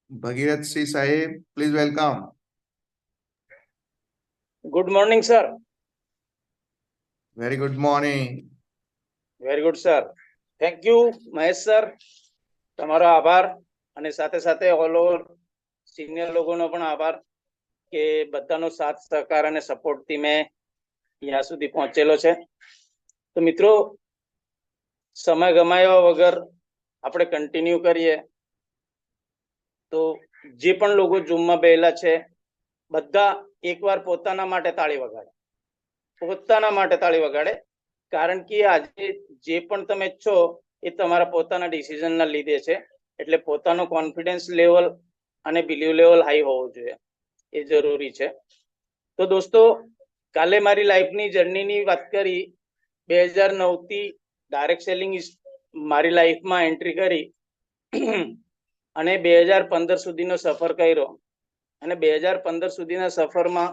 भगीरथ सिंह साहेब, please welcome. Good morning sir. Very good morning. Very good sir. Thank you Mahesh sir, તમારો આભાર. અને સાથે સાથે ઓલ ઓવર સિનિયર લોકોનો પણ આભાર કે બધાનો સાથ સહકાર અને સપોર્ટથી મેં અહીંયા સુધી પહોંચેલો છે. તો મિત્રો, સમય ગમાયા વગર આપણે કન્ટિન્યુ કરીએ. તો જે પણ લોકો ઝૂમમાં બેઠેલા છે બધા એકવાર પોતાના માટે તાળી વગાડે, પોતાના માટે તાળી વગાડે. કારણ કે આજે જે પણ તમે છો એ તમારા પોતાના ડિસિઝનના લીધે છે. એટલે પોતાનો કોન્ફિડન્સ લેવલ અને બિલીવ લેવલ હાઈ હોવું જોઈએ, એ જરૂરી છે. તો દોસ્તો, કાલે મારી લાઈફની જર્નીની વાત કરી. 2009 થી ડાયરેક્ટ સેલિંગ મારી લાઈફમાં એન્ટ્રી કરી અને 2015 સુધીનો સફર કર્યો. અને 2015 સુધીના સફરમાં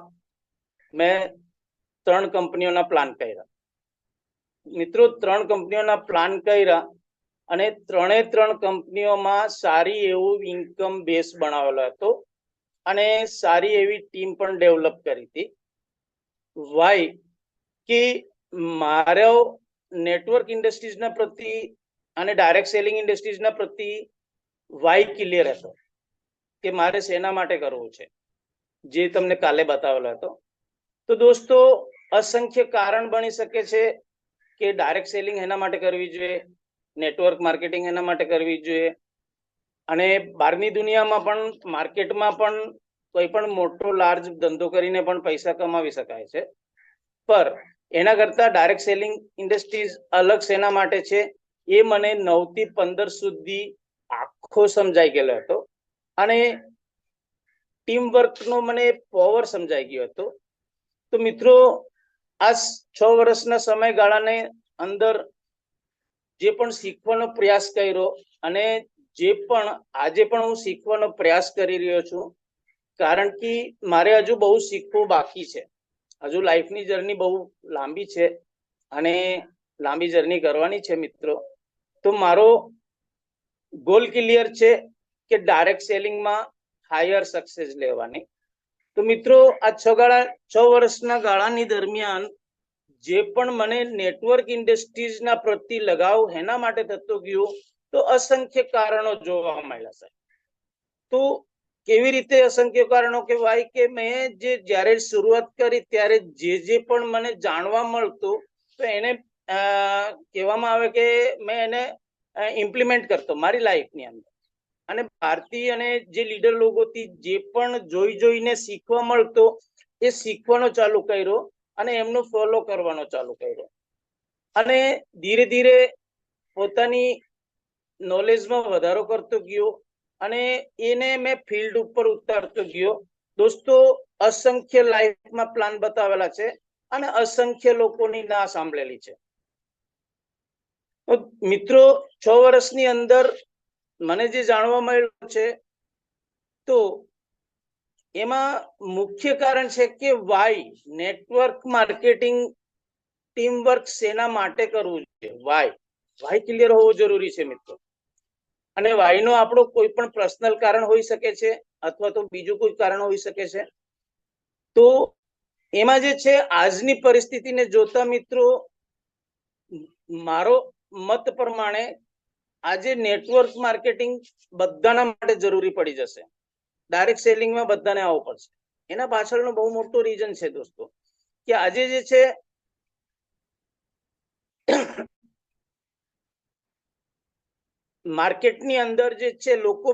મેં 3 કંપનીઓના પ્લાન કર્યા. મિત્રો, 3 કંપનીઓના પ્લાન કર્યા અને 3 કંપનીઓમાં સારી એવું ઇન્કમ બેઝ બનાવેલો હતો અને સારી એવી ટીમ પણ ડેવલપ કરી હતી. વાય કે મારો નેટવર્ક ઇન્ડસ્ટ્રીઝના પ્રતિ અને ડાયરેક્ટ સેલિંગ ઇન્ડસ્ટ્રીઝના પ્રતિ વાય ક્લિયર હતો કે મારે શેના માટે કરવું છે, જે તમને કાલે બતાવેલો હતો. તો દોસ્તો, અસંખ્ય કારણ બની શકે છે કે ડાયરેક્ટ સેલિંગ એના માટે કરવી જોઈએ, નેટવર્ક માર્કેટિંગ એના માટે કરવી જોઈએ. અને બહારની દુનિયામાં પણ, માર્કેટમાં પણ કોઈ પણ મોટો લાર્જ ધંધો કરીને પણ પૈસા કમાવી શકાય છે. પર એના કરતા ડાયરેક્ટ સેલિંગ ઇન્ડસ્ટ્રીઝ અલગ શેના માટે છે એ મને 9 થી 15 સુધી આખો સમજાઈ ગયેલો હતો. અને ટીમ વર્કનો મને પાવર સમજાઈ ગયો હતો. તો મિત્રો, આ 6 વર્ષના સમયગાળાને અંદર જે પણ શીખવાનો પ્રયાસ કર્યો અને જે પણ આજે પણ હું શીખવાનો પ્રયાસ કરી રહ્યો છું. કારણ કે મારે હજુ બહુ શીખવું બાકી છે. હજુ લાઈફની જર્ની બહુ લાંબી છે અને લાંબી જર્ની કરવાની છે મિત્રો. તો મારો ગોલ ક્લિયર છે કે ડાયરેક્ટ સેલિંગમાં હાયર સક્સેસ લેવાની. તો મિત્રો, આ 6 વર્ષના ગાળાની દરમિયાન જે પણ મને નેટવર્ક ઇન્ડસ્ટ્રીઝના પ્રતિ લગાવ એના માટે થતો ગયો, તો અસંખ્ય કારણો જોવા મળ્યા છે. તો કેવી રીતે અસંખ્ય કારણો કહેવાય કે મેં જ્યારે શરૂઆત કરી ત્યારે જે પણ મને જાણવા મળતું, તો એને કહેવામાં આવે કે મેં એને ઇમ્પ્લિમેન્ટ કરતો મારી લાઈફની અંદર. અને ભારતીય અને જે લીડર લોકોથી જે પણ જોઈને શીખવા મળતો એ શીખવાનો ચાલુ કર્યો અને એમનો ફોલો કરવાનો ચાલુ કર્યો. અને ધીરે ધીરે પોતાની નોલેજમાં વધારો કરતો ગયો અને એને મેં ફિલ્ડ ઉપર ઉતારતો ગયો. દોસ્તો, અસંખ્ય લાઈફમાં પ્લાન બતાવેલા છે અને અસંખ્ય લોકોની ના સાંભળેલી છે. મિત્રો, 6 વર્ષની અંદર મને જે જાણવા મળ્યું છે, તો એમાં મુખ્ય કારણ છે કે why network marketing team work શેના માટે કરવું છે. વાય ક્લિયર હોવું જરૂરી છે મિત્રો. અને વાય નો આપણો કોઈ પણ પર્સનલ કારણ હોઈ શકે છે અથવા તો બીજું કોઈ કારણ હોઈ શકે છે. તો એમાં જે છે, આજની પરિસ્થિતિને જોતા મિત્રો, મારો મત પ્રમાણે આજે નેટવર્ક માર્કેટિંગ બધાના માટે જરૂરી પડી જશે. ડાયરેક્ટ સેલિંગમાં બધાને આવવું પડશે. એના પાછળનો બહુ મોટો રીઝન છે દોસ્તો, કે આજે જે છે માર્કેટની અંદર જે છે લોકો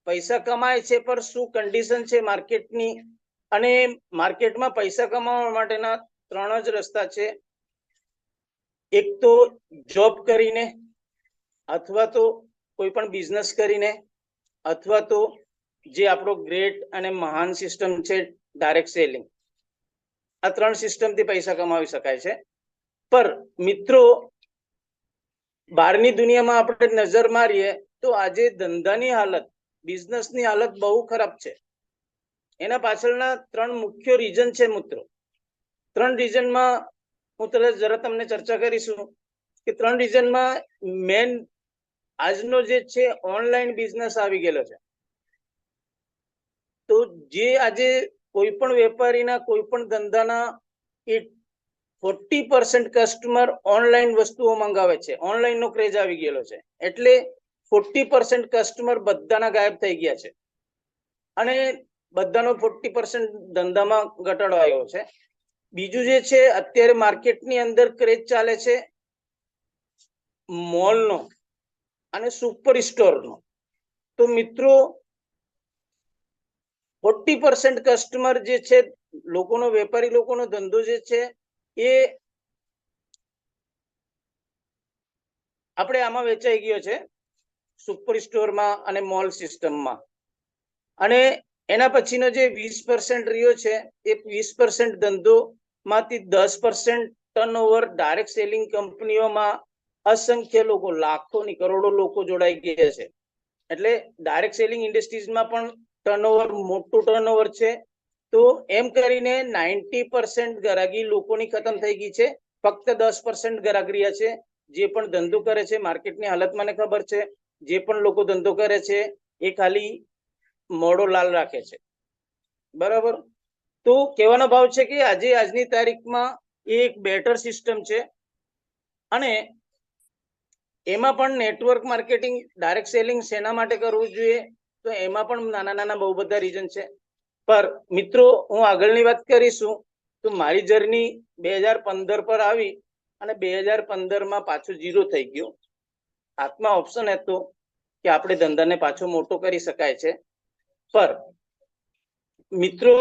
પૈસા કમાય છે, પણ શું કન્ડિશન છે માર્કેટની. અને માર્કેટમાં પૈસા કમાવા માટેના 3 જ રસ્તા છે. એક તો જોબ કરીને, અથવા તો કોઈ પણ બિઝનેસ કરીને, અથવા તો જે આપણો ગ્રેટ અને મહાન સિસ્ટમ છે ડાયરેક્ટ સેલિંગ. આ 3 સિસ્ટમથી પૈસા કમાવી શકાય છે. પર મિત્રો, બહારની દુનિયામાં આપણે નજર મારીએ તો આજે ધંધાની હાલત, બિઝનેસની હાલત બહુ ખરાબ છે. એના પાછળના 3 મુખ્ય રીઝન છે મિત્રો. 3 રીઝનમાં હું જરા તમને ચર્ચા કરીશું કે 3 રીઝનમાં મેન આજનો જે છે ઓનલાઈન બિઝનેસ આવી ગયેલો છે. તો જે આજે કોઈ પણ વેપારીના કોઈ પણ ધંધાના એ 40% કસ્ટમર ઓનલાઈન વસ્તુઓ મંગાવે છે. ઓનલાઈન નો ક્રેઝ આવી ગયેલો છે, એટલે 40% કસ્ટમર બધાના ગાયબ થઈ ગયા છે અને બધાનો 40% ધંધામાં ઘટાડો આવ્યો છે. બીજું જે છે, અત્યારે માર્કેટની અંદર ક્રેઝ ચાલે છે મોલનો અને સુપર સ્ટોરનો. તો મિત્રો 40% કસ્ટમર જે છે, લોકોનો વેપારી લોકોનો ધંધો જે છે એ આપણે આમાં વેચાઈ ગયો છે, સુપર સ્ટોરમાં અને મોલ સિસ્ટમમાં. અને એના પછીનો જે 20% રહ્યો છે, એ 20% ધંધો માંથી 10% ટર્નઓવર ડાયરેક્ટ સેલિંગ કંપનીઓમાં અસંખ્ય લોકો, લાખોની કરોડો લોકો જોડાઈ ગયા છે. એટલે ડાયરેક્ટ સેલિંગ ઇન્ડસ્ટ્રીઝમાં પણ ટર્નઓવર, મોટું ટર્નઓવર છે. તો એમ કરીને 90% ગ્રાહકી લોકોની ખતમ થઈ ગઈ છે. ફક્ત 10% ગ્રાહક રહ્યા છે, જે પણ ધંધો કરે છે. માર્કેટની હાલત મને ખબર છે, જે પણ લોકો ધંધો કરે છે એ ખાલી મોડો લાલ રાખે છે, બરાબર. તો કહેવાનો ભાવ છે કે આજની તારીખમાં એક બેટર સિસ્ટમ છે અને એમાં પણ નેટવર્ક માર્કેટિંગ, ડાયરેક્ટ સેલિંગ શેના માટે કરવું જોઈએ, તો એમાં પણ નાના બહુ બધા રીઝન છે. પર મિત્રો, હું આગળની વાત કરીશું તો મારી જર્ની 2015 પર આવી અને 2015માં પાછું 0 થઈ ગયું. હાથમાં ઓપ્શન હતો કે આપણે ધંધાને પાછો મોટો કરી શકાય છે. પર મિત્રો,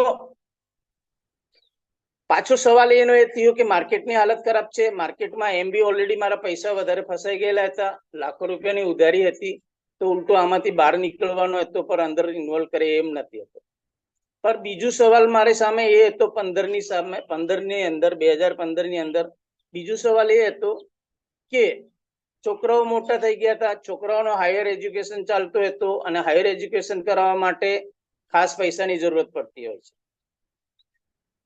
પાછો સવાલ એનો એ થયો કે માર્કેટની હાલત ખરાબ છે. માર્કેટમાં એમ બી ઓલરેડી મારા પૈસા વધારે ફસાઈ ગયેલા હતા, લાખો રૂપિયાની ઉધારી હતી. તો ઉલટો આમાંથી બહાર નીકળવાનો હતો, પર અંદર ઇન્વોલ્વ કરે એમ નથી હતો. પર બીજું સવાલ મારી સામે એ હતો 2015ની અંદર બીજો સવાલ એ હતો કે છોકરાઓ મોટા થઈ ગયા હતા, છોકરાઓનો હાયર એજ્યુકેશન ચાલતો હતો અને હાયર એજ્યુકેશન કરાવવા માટે ખાસ પૈસાની જરૂરત પડતી હોય છે.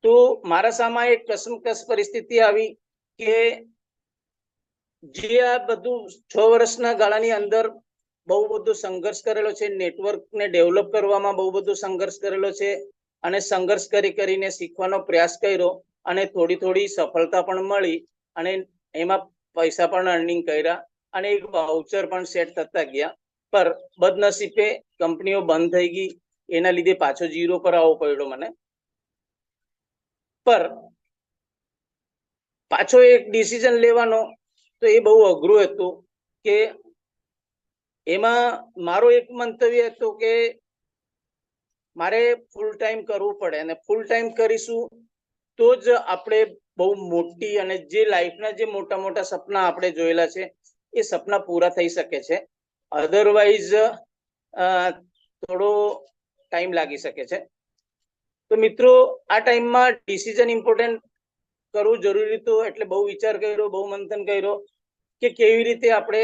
તો મારા સામે એક કસમકસ પરિસ્થિતિ આવી કે જે આ બધું 6 વર્ષના ગાળાની અંદર બહુ બધો સંઘર્ષ કરેલો છે, નેટવર્કને ડેવલપ કરવામાં બહુ બધો સંઘર્ષ કરેલો છે અને સંઘર્ષ કરીને શીખવાનો પ્રયાસ કર્યો અને થોડી સફળતા પણ મળી અને એમાં પૈસા પણ અર્નિંગ કર્યા અને એક વાઉચર પણ સેટ થતા ગયા. પર બદનસીબે કંપનીઓ બંધ થઈ ગઈ, એના લીધે પાછો 0 પર આવવો પડ્યો મને. પર પાછો એક ડિસિઝન લેવાનો તો એ બહુ અઘરું હતું કે એમાં મારો એક મંતવ્ય હતું કે મારે ફૂલ ટાઈમ કરવું પડે અને ફૂલ ટાઈમ કરીશું તો જ આપણે બહુ મોટી અને જે લાઈફના જે મોટા સપના આપણે જોયેલા છે એ સપના પૂરા થઈ શકે છે. અધરવાઇઝ થોડો ટાઈમ લાગી શકે છે. તો મિત્રો, આ ટાઈમમાં ડિસિઝન ઇમ્પોર્ટન્ટ કરવું જરૂરી હતું. એટલે બહુ વિચાર કર્યો, બહુ મંથન કર્યો કે કેવી રીતે આપણે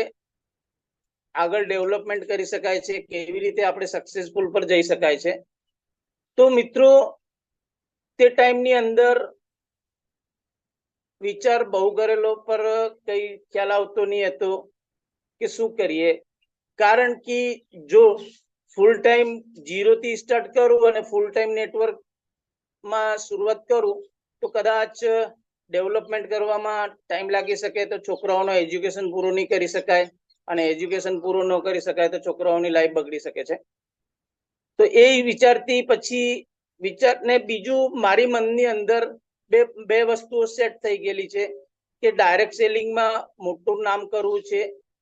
આગળ ડેવલપમેન્ટ કરી શકાય છે, કેવી રીતે આપણે સક્સેસફુલ પર જઈ શકાય છે. તો મિત્રો, તે ટાઈમની અંદર વિચાર બહુ કરેલો, પર કઈ ખ્યાલ આવતો નહીં હતો કે શું કરીએ. કારણ કે જો ફૂલ ટાઈમ 0 થી સ્ટાર્ટ કરું અને ફૂલ ટાઈમ નેટવર્કમાં શરૂઆત કરું તો કદાચ ડેવલપમેન્ટ કરવામાં ટાઈમ લાગી શકે, તો છોકરાઓનો એજ્યુકેશન પૂરું નહીં કરી શકાય અને એજ્યુકેશન પૂરું ન કરી શકાય તો છોકરાઓની લાઈફ બગડી શકે છે. તો એ વિચારથી પછી વિચારને બીજું મારી મનની અંદર બે વસ્તુઓ સેટ થઈ ગયેલી છે કે ડાયરેક્ટ સેલિંગમાં મોટું નામ કરવું છે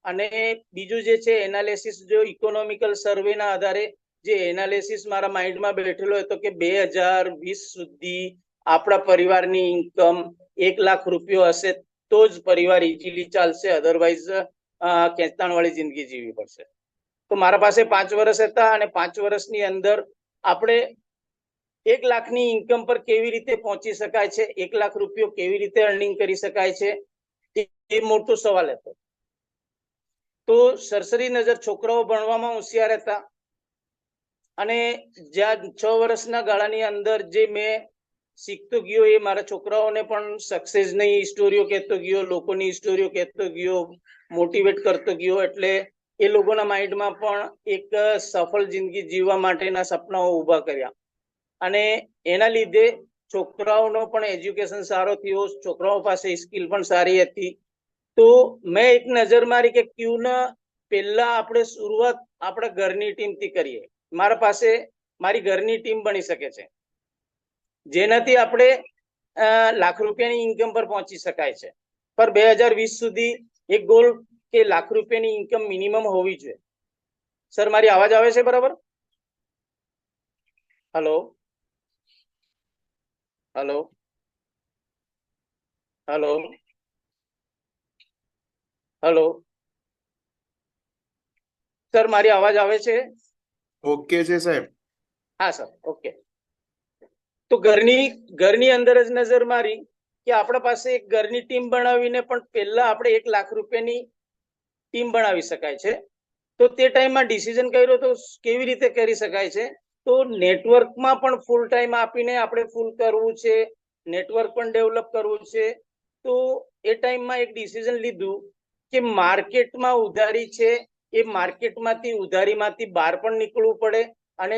અને બીજું જે છે એનાલિસિસ, જો ઇકોનોમિકલ સર્વેના આધારે જે એનાલિસિસ મારા માઇન્ડમાં બેઠેલો હતો કે 2020 સુધી આપણા પરિવારની ઇન્કમ 1 લાખ રૂપિયો હશે તો જ પરિવાર ઇઝીલી ચાલશે, અધરવાઇઝ ખેંચતાણ વાળી જિંદગી જીવવી પડશે. તો મારા પાસે 5 વર્ષ હતા અને 5 વર્ષની અંદર આપણે 1 લાખની ઇન્કમ પર કેવી રીતે પહોંચી શકાય છે, 1 લાખ રૂપિયો કેવી રીતે અર્નિંગ કરી શકાય છે, એ મોટો સવાલ હતો. તો સરસરી નજર છોકરાઓ ભણવામાં હોશિયાર હતા અને જ્યાં 6 વર્ષના ગાળાની અંદર જે મેં શીખતો ગયો એ મારા છોકરાઓને પણ સક્સેસની સ્ટોરીઓ કહેતો ગયો, લોકોની સ્ટોરીઓ કહેતો ગયો, મોટિવેટ કરતો ગયો. એટલે એ લોકોના માઇન્ડમાં પણ એક સફળ જિંદગી જીવવા માટેના સપનાઓ ઉભા કર્યા. અને એના લીધે છોકરાઓનો પણ એજ્યુકેશન સારો થયો, છોકરાઓ પાસે સ્કિલ પણ સારી હતી. તો મેં એક નજર મારી કે ક્યું ના પહેલા આપણે શરૂઆત આપણા ઘરની ટીમથી કરીએ. મારા પાસે મારી ઘરની ટીમ બની શકે છે, જેનાથી આપણે લાખ રૂપિયાની ઇન્કમ પર પહોંચી શકાય છે. પર 2020 સુધી એક ગોલ કે લાખ રૂપિયાની ઇન્કમ મિનિમમ હોવી જોઈએ. સર, મારી અવાજ આવે છે બરાબર? Hello hello hello hello sir, મારી અવાજ આવે છે? ઓકે છે સાહેબ. હા સર, ઓકે. તો ઘરની અંદર જ નજર મારી કે આપણા પાસે એક ઘરની ટીમ બનાવીને પણ પહેલા આપણે 1 લાખ રૂપિયાની ટીમ બનાવી શકાય છે. તો તે ટાઈમમાં ડિસિઝન કર્યો તો કેવી રીતે કરી શકાય છે? તો નેટવર્કમાં પણ ફૂલ ટાઈમ આપીને આપણે ફૂલ કરવું છે, નેટવર્ક પણ ડેવલપ કરવું છે. તો એ ટાઈમમાં એક ડિસિઝન લીધું કે માર્કેટમાં ઉધારી છે, એ માર્કેટમાંથી ઉધારીમાંથી બહાર પણ નીકળવું પડે અને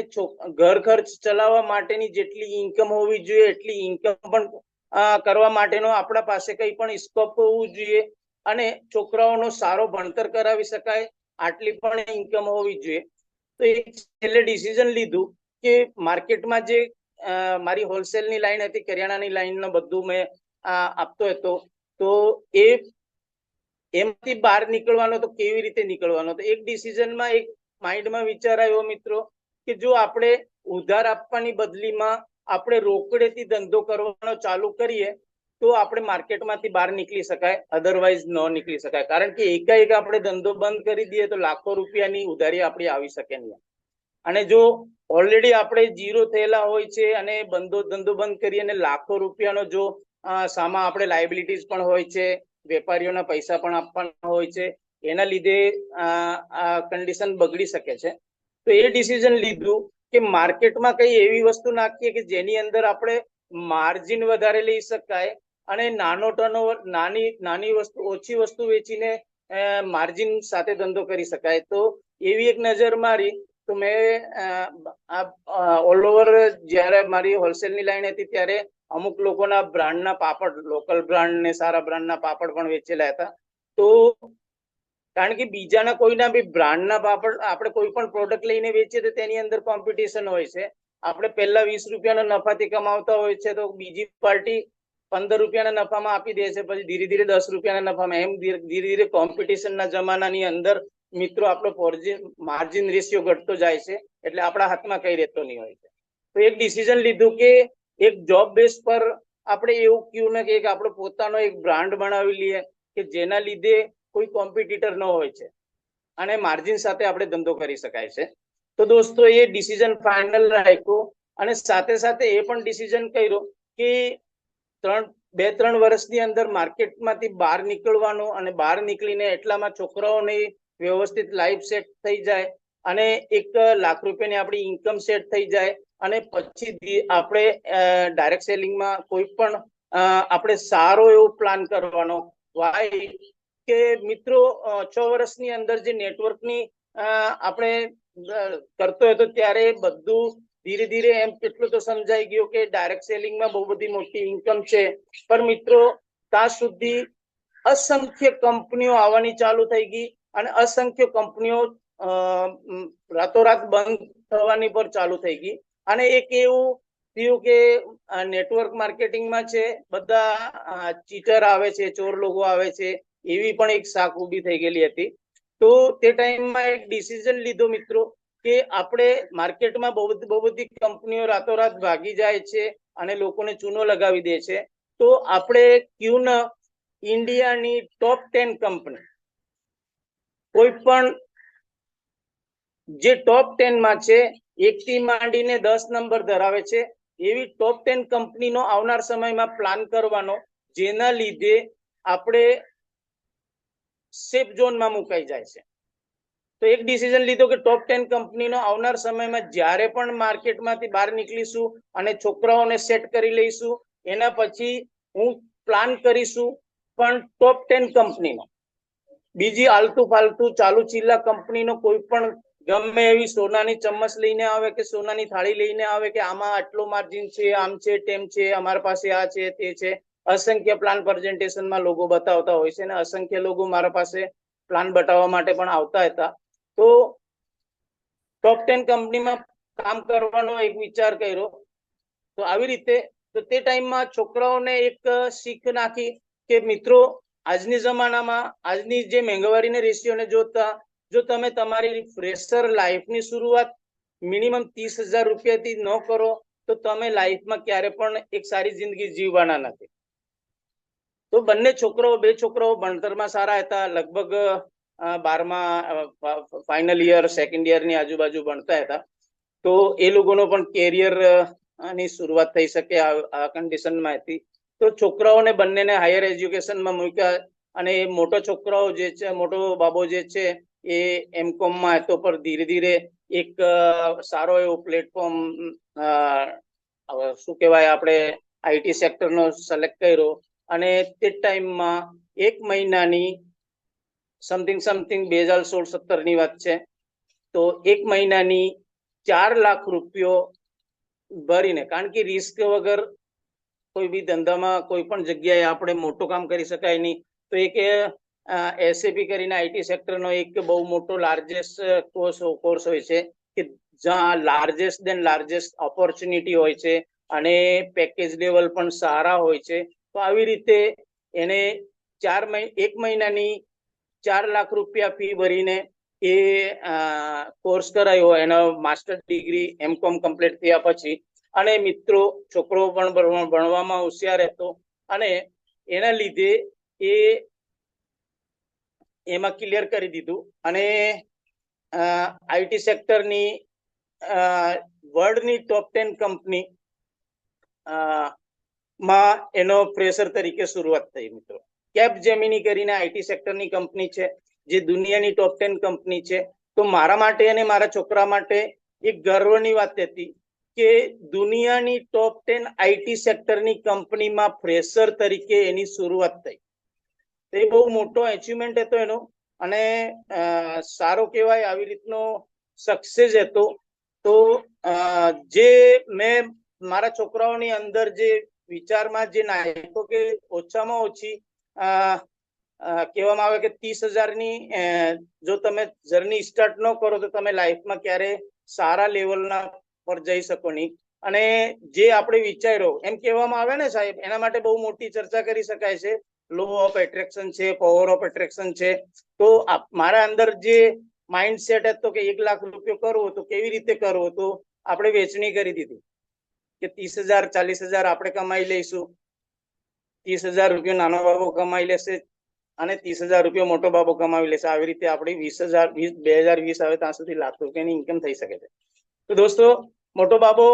ઘર ખર્ચ ચલાવવા માટેની જેટલી ઇન્કમ હોવી જોઈએ એટલી ઇન્કમ પણ કરવા માટેનો આપણા પાસે કંઈ પણ સ્કોપ હોવું જોઈએ અને છોકરાઓનો સારો ભણતર કરાવી શકાય આટલી પણ ઇન્કમ હોવી જોઈએ. તો એક છેલ્લે ડિસિઝન લીધું કે માર્કેટમાં જે મારી હોલસેલની લાઈન હતી, કરિયાણાની લાઈનનો બધું મેં આપતો હતો, તો એમાંથી બહાર નીકળવાનો તો કેવી રીતે નીકળવાનો? તો એક ડિસિઝનમાં એક માઇન્ડમાં વિચાર આવ્યો મિત્રો કે જો આપણે ઉધાર આપવાની બદલીમાં આપણે રોકડેથી ધંધો કરવાનો ચાલુ કરીએ તો આપણે માર્કેટમાંથી બહાર નીકળી શકાય, અધરવાઇઝ ન નીકળી શકાય. કારણ કે એકાએક આપણે ધંધો બંધ કરી દઈએ તો લાખો રૂપિયાની ઉધારી આપણી આવી શકે નહીં. અને જો ઓલરેડી આપણે ઝીરો થયેલા હોય છે અને ધંધો બંધ કરી અને લાખો રૂપિયાનો જો સામા આપણે લાયબિલિટીઝ પણ હોય છે, વેપારીઓના પૈસા પણ આપવાના હોય છે, એના લીધે કન્ડિશન બગડી શકે છે. તો એ ડિસિઝન લીધું કે માર્કેટમાં કઈ એવી વસ્તુ નાખીએ કે જેની અંદર આપણે માર્જિન વધારે લઈ શકાય અને નાનો ટર્નઓવર, નાની વસ્તુ, ઓછી વસ્તુ વેચીને માર્જિન સાથે ધંધો કરી શકાય. તો એવી એક નજર મારી તો મેં ઓલ ઓવર જ્યારે મારી હોલસેલની લાઈન હતી ત્યારે અમુક લોકોના બ્રાન્ડના પાપડ, લોકલ બ્રાન્ડ ને સારા બ્રાન્ડના પાપડ પણ વેચેલા હતા. તો કારણ કે બીજાના કોઈના બી બ્રાન્ડના પાપડ આપણે કોઈ પણ પ્રોડક્ટ લઈને વેચીએ તો તેની અંદર કોમ્પિટિશન હોય છે. આપણે પહેલા 20 રૂપિયાના નફાથી કમાવતા હોય છે તો બીજી પાર્ટી 15 રૂપિયાના નફામાં આપી દે છે, પછી ધીરે ધીરે 10 રૂપિયાના નફામાં, એમ ધીરે ધીરે કોમ્પિટિશનના જમાનાની અંદર મિત્રો આપણો માર્જિન રેશિયો ઘટતો જાય છે, એટલે આપણા હાથમાં કઈ રહેતો નહીં હોય છે. તો એક ડિસિઝન લીધું કે એક જોબ બેઝ પર આપણે એવું ક્યું ને કે આપણો પોતાનો એક બ્રાન્ડ બનાવી લઈએ કે જેના લીધે કોઈ કોમ્પિટિટર ન હોય છે અને માર્જિન સાથે આપણે ધંધો કરી શકાય છે. તો દોસ્તો, એ ડિસિઝન ફાઇનલ રાખ્યો અને સાથે સાથે એ પણ ડિસિઝન કર્યો કે 2-3 વર્ષની અંદર માર્કેટમાંથી બહાર નીકળવાનું અને બહાર નીકળીને એટલામાં છોકરાઓને વ્યવસ્થિત લાઈફ સેટ થઈ જાય અને 1 લાખ રૂપિયાની આપણી ઇન્કમ સેટ થઈ જાય અને પછી આપણે ડાયરેક્ટ સેલિંગમાં કોઈ પણ આપણે સારો એવો પ્લાન કરવાનો. વાય કે મિત્રો 6 વર્ષની અંદર જે નેટવર્કની આપણે કરતો હતો ત્યારે બધું ધીરે ધીરે એમ કેટલું તો સમજાઈ ગયું કે ડાયરેક્ટ સેલિંગમાં બહુ બધી મોટી ઇન્કમ છે. પણ મિત્રો ત્યાં સુધી અસંખ્ય કંપનીઓ આવવાની ચાલુ થઈ ગઈ અને અસંખ્ય કંપનીઓ રાતોરાત બંધ થવાની પર ચાલુ થઈ ગઈ. અને એક એવું થયું કે નેટવર્ક માર્કેટિંગમાં છે બધા ચીટર આવે છે, ચોર લોકો આવે છે, એવી પણ એક શાખ ઊભી થઈ ગયેલી હતી. તો તે ટાઈમમાં એક ડિસિઝન લીધો મિત્રો કે આપણે માર્કેટમાં બહુ બધી કંપનીઓ રાતોરાત ભાગી જાય છે અને લોકોને ચૂનો લગાવી દે છે. તો આપણે ક્યું ન ઇન્ડિયાની ટોપ 10 કંપની, કોઈ પણ જે ટોપ 10 માં છે, 1 થી માંડીને 10 નંબર ધરાવે છે, એવી ટોપ 10 કંપનીનો આવનાર સમયમાં પ્લાન કરવાનો, જેના લીધે આપણે સેફ ઝોનમાં મુકાઈ જાય છે. તો એક ડિસિઝન લીધો કે ટોપ 10 કંપનીનો આવનાર સમયમાં જ્યારે પણ માર્કેટમાંથી બહાર નીકળીશું અને છોકરાઓને સેટ કરી લઈશું, એના પછી હું પ્લાન કરીશું પણ ટોપ 10 કંપનીનો. બીજી આલતુ ફાલતુ ચાલુ ચીલા કંપનીનો કોઈ પણ ગમે એવી સોનાની ચમ્મચ લઈને આવે કે સોનાની થાળી લઈને આવે કે આમાં આટલો માર્જિન છે, આમ છે, તેમ છે, અમારા પાસે આ છે, તે છે. અસંખ્ય પ્લાન પ્રેઝન્ટેશનમાં લોકો બતાવતા હોય છે અને અસંખ્ય લોકો મારા પાસે પ્લાન બતાવવા માટે પણ આવતા હતા. તો ટોપ 10 કંપનીમાં કામ કરવાનો એક વિચાર કર્યો. તો આવી રીતે તો તે ટાઈમમાં છોકરાઓને એક શીખ નાખી કે મિત્રો, આજની જમાનામાં આજની જે મોંઘવારીને રેશિયોને જોતા જો તમે તમારી ફ્રેશર લાઈફની શરૂઆત મિનિમમ 30,000 રૂપિયાથી ન કરો તો તમે લાઈફમાં ક્યારે પણ એક સારી જિંદગી જીવવાના નથી. તો બંને છોકરાઓ, બે છોકરાઓ ભણતરમાં સારા હતા, લગભગ 12મા ફાઇનલ યર, સેકન્ડ યર ની આજુબાજુ ભણતા હતા. તો એ લોકોનો પણ કેરિયર ની શરૂઆત થઈ શકે આ કન્ડિશનમાં હતી. તો છોકરાઓને બંનેને હાયર એજ્યુકેશનમાં મૂક્યા અને મોટો છોકરાઓ જે છે, મોટો બાબો જે છે એ M.Com માં હતો, પર ધીરે ધીરે એક સારો એવો પ્લેટફોર્મ શું કહેવાય આપણે આઈટી સેક્ટરનો સિલેક્ટ કર્યો અને તે ટાઈમમાં એક મહિનાની સમથિંગ 2016-17 ની વાત છે. તો એક મહિનાની 4 લાખ રૂપિયો ભરીને, કારણ કે રિસ્ક વગર કોઈ બી ધંધામાં કોઈ પણ જગ્યાએ આપણે મોટું કામ કરી શકાય નહીં. તો એક એસએપી કરીને આઈટી સેક્ટરનો એક બહુ મોટો લાર્જેસ્ટ કોર્સ હોય છે કે જ્યાં લાર્જેસ્ટ ઓપોર્ચ્યુનિટી હોય છે અને પેકેજ લેવલ પણ સારા હોય છે. તો આવી રીતે એને 1 મહિનાની 4 લાખ રૂપિયા ફી ભરીને એ કોર્સ કરાયો. એનો માસ્ટર ડિગ્રી M.Com કમ્પ્લીટ થયા પછી, અને મિત્રો છોકરો પણ ભણવામાં હોશિયાર હતો અને એના લીધે એ એમાં ક્લિયર કરી દીધું અને આઈટી સેક્ટરની વર્લ્ડની ટોપ 10 કંપની માં એનો ફ્રેશર તરીકે શરૂઆત થઈ. મિત્રો, કેપજેમિની કરીને આઈટી સેક્ટરની કંપની છે, જે દુનિયાની ટોપ 10 કંપની છે. તો મારા માટે અને મારા છોકરા માટે એક ગર્વની વાત હતી કે દુનિયાની ટોપ 10 આઈટી સેક્ટરની કંપનીમાં ફ્રેશર તરીકે એની શરૂઆત થઈ. તો એ બહુ મોટો અચીવમેન્ટ હતો એનો અને સારો કહેવાય આવી રીતનો સક્સેસ હતો. તો જે મેં મારા છોકરાઓની અંદર જે વિચારમાં જે નાખ્યો કે ઓછામાં ઓછી કહેવામાં આવે કે 30,000ની જો તમે જર્ની સ્ટાર્ટ ન કરો તો તમે લાઈફમાં ક્યારે સારા લેવલના પર જઈ શકો નહીં. અને જે આપણે વિચાર્યો એમ કહેવામાં આવે ને સાહેબ, એના માટે બહુ મોટી ચર્ચા કરી શકાય છે. લો ઓફ એટ્રેક્શન છે, પાવર ઓફ એટ્રેક્શન છે. તો મારા અંદર જે માઇન્ડસેટ હતો કે 1 લાખ રૂપિયો કરવો તો કેવી રીતે કરવો, તો આપણે વેચણી કરી દીધી કે 30,000 40,000 આપણે કમાઈ લઈશું. 30,000 રૂપિયા નાનો બાબો કમાઈ લેશે અને 30,000 રૂપિયા મોટો બાબો કમાવી લેશે. આવી રીતે આપણી 2020 આવે ત્યાં સુધી લાખ રૂપિયાની ઇન્કમ થઈ શકે છે. તો દોસ્તો, મોટો બાબો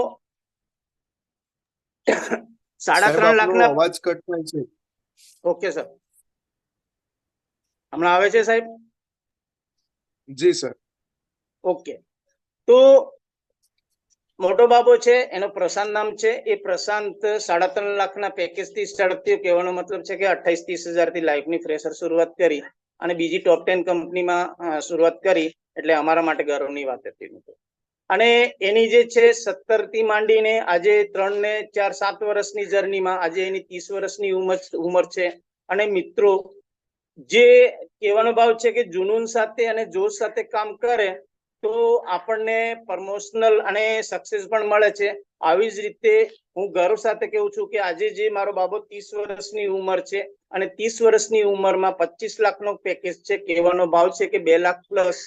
3.5 લાખના અવાજ કટ થાય છે. ઓકે સર, હમણાં આવે છે સાહેબ? જી સર. ઓકે. તો મોટો બાબો છે, એનો પ્રશાંત નામ છે. એ પ્રશાંત 3.5 લાખના પેકેજ થી સ્ટાર્ટ થયો. કહેવાનો મતલબ છે કે 28-30,000 થી લાઈફની ફ્રેશર શરૂઆત કરી અને બીજી ટોપ 10 કંપનીમાં શરૂઆત કરી. એટલે અમારા માટે ગૌરવની વાત હતી. અને એની જે છે 17 થી માંડીને આજે 3 ને 4 7 વર્ષની જર્નીમાં આજે એની 30 વર્ષની ઉંમર છે. અને મિત્રો, જે કહેવાનો ભાવ છે કે જુનૂન સાથે અને જોશ સાથે કામ કરે તો આપણને પ્રમોશનલ અને સક્સેસ પણ મળે છે. આવી જ રીતે હું ગર્વ સાથે કહું છું કે આજે જે મારો બાબો 30 વર્ષની ઉંમર છે અને 30 વર્ષની ઉંમરમાં 25 લાખનો પેકેજ છે. કહેવાનો ભાવ છે કે 2 લાખ પ્લસ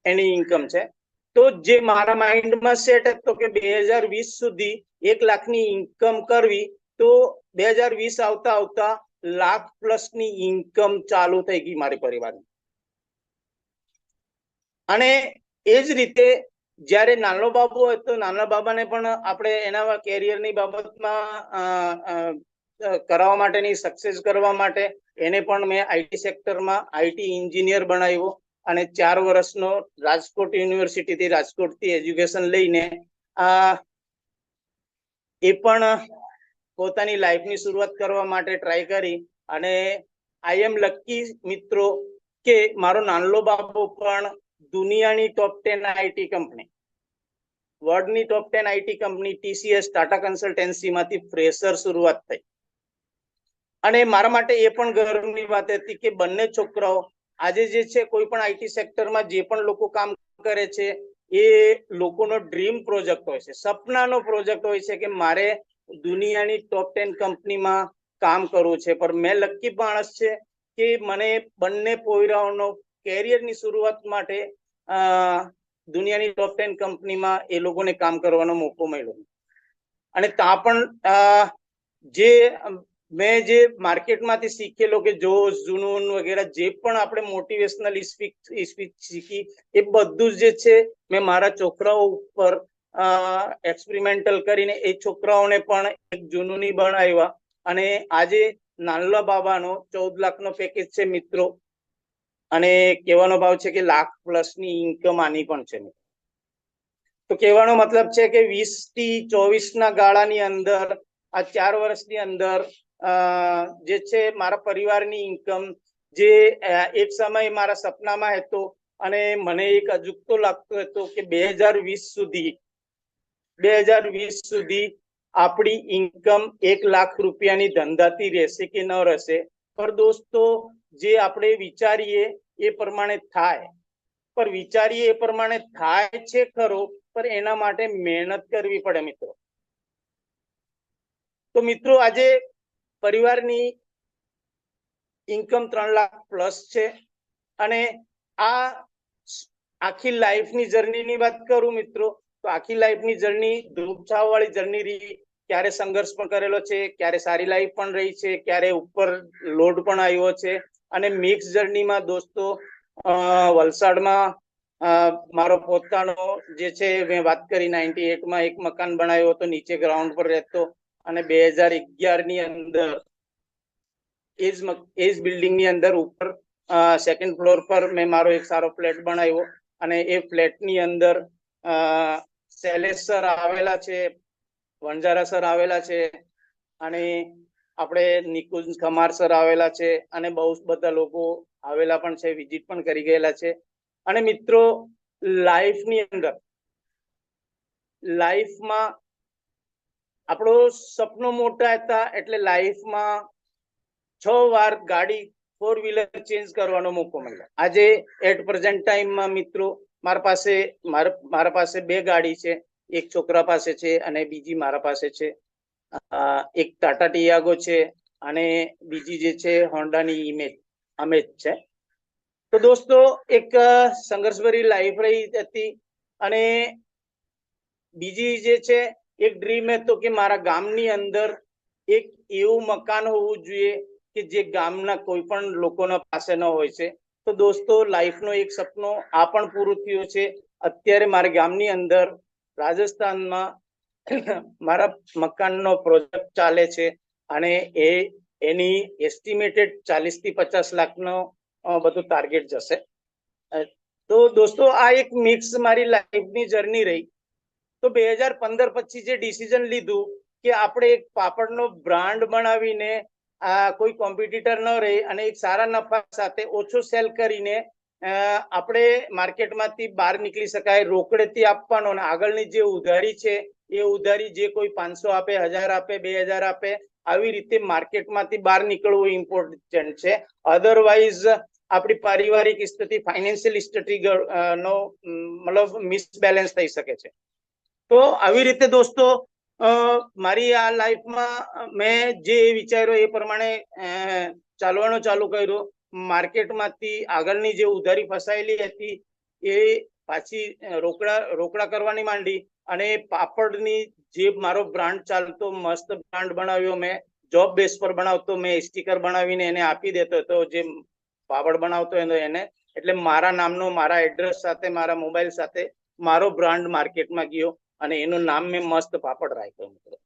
એની ઇન્કમ છે. તો જે મારા માઇન્ડમાં સેટ હતો કે 2020 સુધી 1 લાખની ઇન્કમ કરવી, તો 2020 આવતા લાખ પ્લસની ઇન્કમ ચાલુ થઈ ગઈ મારી પરિવારની. અને એ જ રીતે જ્યારે નાનો બાબો હતો, નાના બાબાને પણ આપણે એના કેરિયરની બાબતમાં કરાવવા માટેની સક્સેસ કરવા માટે એને પણ મેં આઈટી સેક્ટરમાં આઈટી એન્જિનિયર બનાવ્યો અને 4 વર્ષનો રાજકોટ યુનિવર્સિટીથી રાજકોટથી એજ્યુકેશન લઈને એ પણ પોતાની લાઈફની શરૂઆત કરવા માટે ટ્રાય કરી. અને આઈ એમ લકી મિત્રો કે મારો નાનલો બાબો પણ દુનિયાની ટોપ 10 આઈટી કંપની, વર્લ્ડની top 10 IT company TCS Tata consultancy માંથી ફ્રેશર શરૂઆત થઈ. અને મારા માટે એ પણ ગર્વની વાત હતી કે બંને છોકરાઓ આજે જે છે કોઈ પણ આઈટી સેક્ટરમાં જે પણ લોકો કામ કરે છે એ લોકોનો ડ્રીમ પ્રોજેક્ટ હોય છે, સપનાનો પ્રોજેક્ટ હોય છે કે મારે દુનિયાની ટોપ 10 કંપનીમાં કામ કરવું છે. પણ મેં લકી માણસ છે કે મને બંને પોયરાઓનો કેરિયરની શરૂઆત માટે દુનિયાની ટોપ 10 કંપનીમાં એ લોકોને કામ કરવાનો મોકો મળ્યો. અને ત્યાં પણ જે મેં જે માર્કેટમાંથી શીખેલો કે જોશ, જુનૂન વગેરે જે પણ આપણે મોટિવેશનલ સ્પીચ શીખી એ બધું જે છે મેં મારા છોકરાઓ ઉપર એક્સપેરિમેન્ટલ કરીને એ છોકરાઓને પણ એક જુનૂની બનાવ્યા. અને આજે નાનલા બાબાનો 14 લાખનો પેકેજ છે મિત્રો, અને કહેવાનો ભાવ છે કે લાખ પ્લસની ઇન્કમ આની પણ છે. તો કહેવાનો મતલબ છે કે 20 થી 24 ના ગાળાની અંદર આ 4 વર્ષની અંદર જે છે મારા પરિવારની ઇન્કમ જે એક સમય મારા સપનામાં હતો અને મને એક અજુકતો લાગતો હતો કે 2020 સુધી આપણી ઇન્કમ 1 લાખ રૂપિયાની ધંધાથી રહેશે કે ન રહેશે. પર દોસ્તો જે આપણે વિચારીએ એ પ્રમાણે થાય, પર વિચારીએ એ પ્રમાણે થાય છે ખરો, પર એના માટે મહેનત કરવી પડે મિત્રો. તો મિત્રો આજે પરિવારની ઇન્કમ 3 લાખ પ્લસ છે. અને આ આખી લાઈફની જર્નીની વાત કરું મિત્રો તો આખી લાઈફની જર્ની ધૂપછાવ વાળી જર્ની રહી. ક્યારે સંઘર્ષ પણ કરેલો છે, ક્યારે સારી લાઈફ પણ રહી છે, ક્યારે ઉપર લોડ પણ આવ્યો છે. અને મિક્સ જર્નીમાં દોસ્તો વલસાડમાં મારો પોતાનો જે છે મેં વાત કરી 98માં એક મકાન બનાવ્યો હતો, નીચે ગ્રાઉન્ડ પર રહેતો. અને 2011 ની અંદર એજ બિલ્ડિંગ ની અંદર ઉપર સેકન્ડ ફ્લોર પર મેં મારો એક સારો ફ્લેટ બનાવ્યો. અને એ ફ્લેટની અંદર શૈલેષ સર આવેલા છે, વણજારા સર આવેલા છે, અને આપણે નિકુંજ ખમાર સર આવેલા છે, અને બહુ બધા લોકો આવેલા પણ છે, વિઝિટ પણ કરી ગયેલા છે. અને મિત્રો લાઈફમાં આપણો સપનો મોટા હતા એટલે લાઈફમાં 6 વાર ગાડી 4 વ્હીલર ચેન્જ કરવાનો મોકો મળ્યો. આજે એટ પ્રેઝન્ટ ટાઈમમાં મિત્રો મારા પાસે 2 ગાડી છે, એક છોકરા પાસે છે અને બીજી મારા પાસે છે. એક ટાટા ટિયાગો છે અને બીજી જે છે હોન્ડાની અમેજ છે. તો દોસ્તો એક સંઘર્ષભરી લાઈફ રહી હતી. અને બીજી જે છે એક ડ્રીમ હતો કે મારા ગામની અંદર એક એવું મકાન હોવું જોઈએ કે જે ગામના કોઈ પણ લોકોના પાસે ન હોય છે. તો દોસ્તો લાઈફનો એક સપનો આ પણ પૂરું થયું છે. અત્યારે મારા ગામની અંદર રાજસ્થાનમાં મારા મકાનનો પ્રોજેક્ટ ચાલે છે અને એની એસ્ટિમેટેડ 40 થી 50 લાખનો બધું ટાર્ગેટ જશે. તો દોસ્તો આ એક મિક્સ મારી લાઈફની જર્ની રહી. તો 2015 પછી જે ડિસિઝન લીધું કે આપણે એક પાપડનો બ્રાન્ડ બનાવીને કોઈ કોમ્પિટિટર ન રહે અને એક સારા નફા સાથે ઓછો સેલ કરીને આપણે માર્કેટમાંથી બહાર નીકળી શકાય. રોકડેથી આપવાનો અને આગળની જે ઉધારી છે એ ઉધારી જે કોઈ 500 આપે, 1000 આપે, 2000 આપે, આવી રીતે માર્કેટમાંથી બહાર નીકળવું ઇમ્પોર્ટન્ટ છે. અધરવાઇઝ આપણી પારિવારિક સ્થિતિ, ફાઇનાન્શિયલ સ્થિતિ નો મતલબ મિસબેલેન્સ થઈ શકે છે. તો આવી રીતે દોસ્તો મારી આ લાઈફમાં મેં જે વિચાર્યો એ પ્રમાણે ચાલવાનું ચાલુ કર્યું. માર્કેટમાંથી આગળની જે ઉધારી ફસાયેલી હતી એ પાછી રોકડા કરવાની માંડી. અને પાપડની જે મારો બ્રાન્ડ ચાલતો, મસ્ત બ્રાન્ડ બનાવ્યો મેં, જોબ બેસ પર બનાવતો, મેં સ્ટીકર બનાવીને એને આપી દેતો હતો જે પાપડ બનાવતો એને. એટલે મારા નામનો, મારા એડ્રેસ સાથે, મારા મોબાઈલ સાથે મારો બ્રાન્ડ માર્કેટમાં ગયો અને એનું નામ મેં મસ્ત પાપડ રાખ્યો મિત્રો.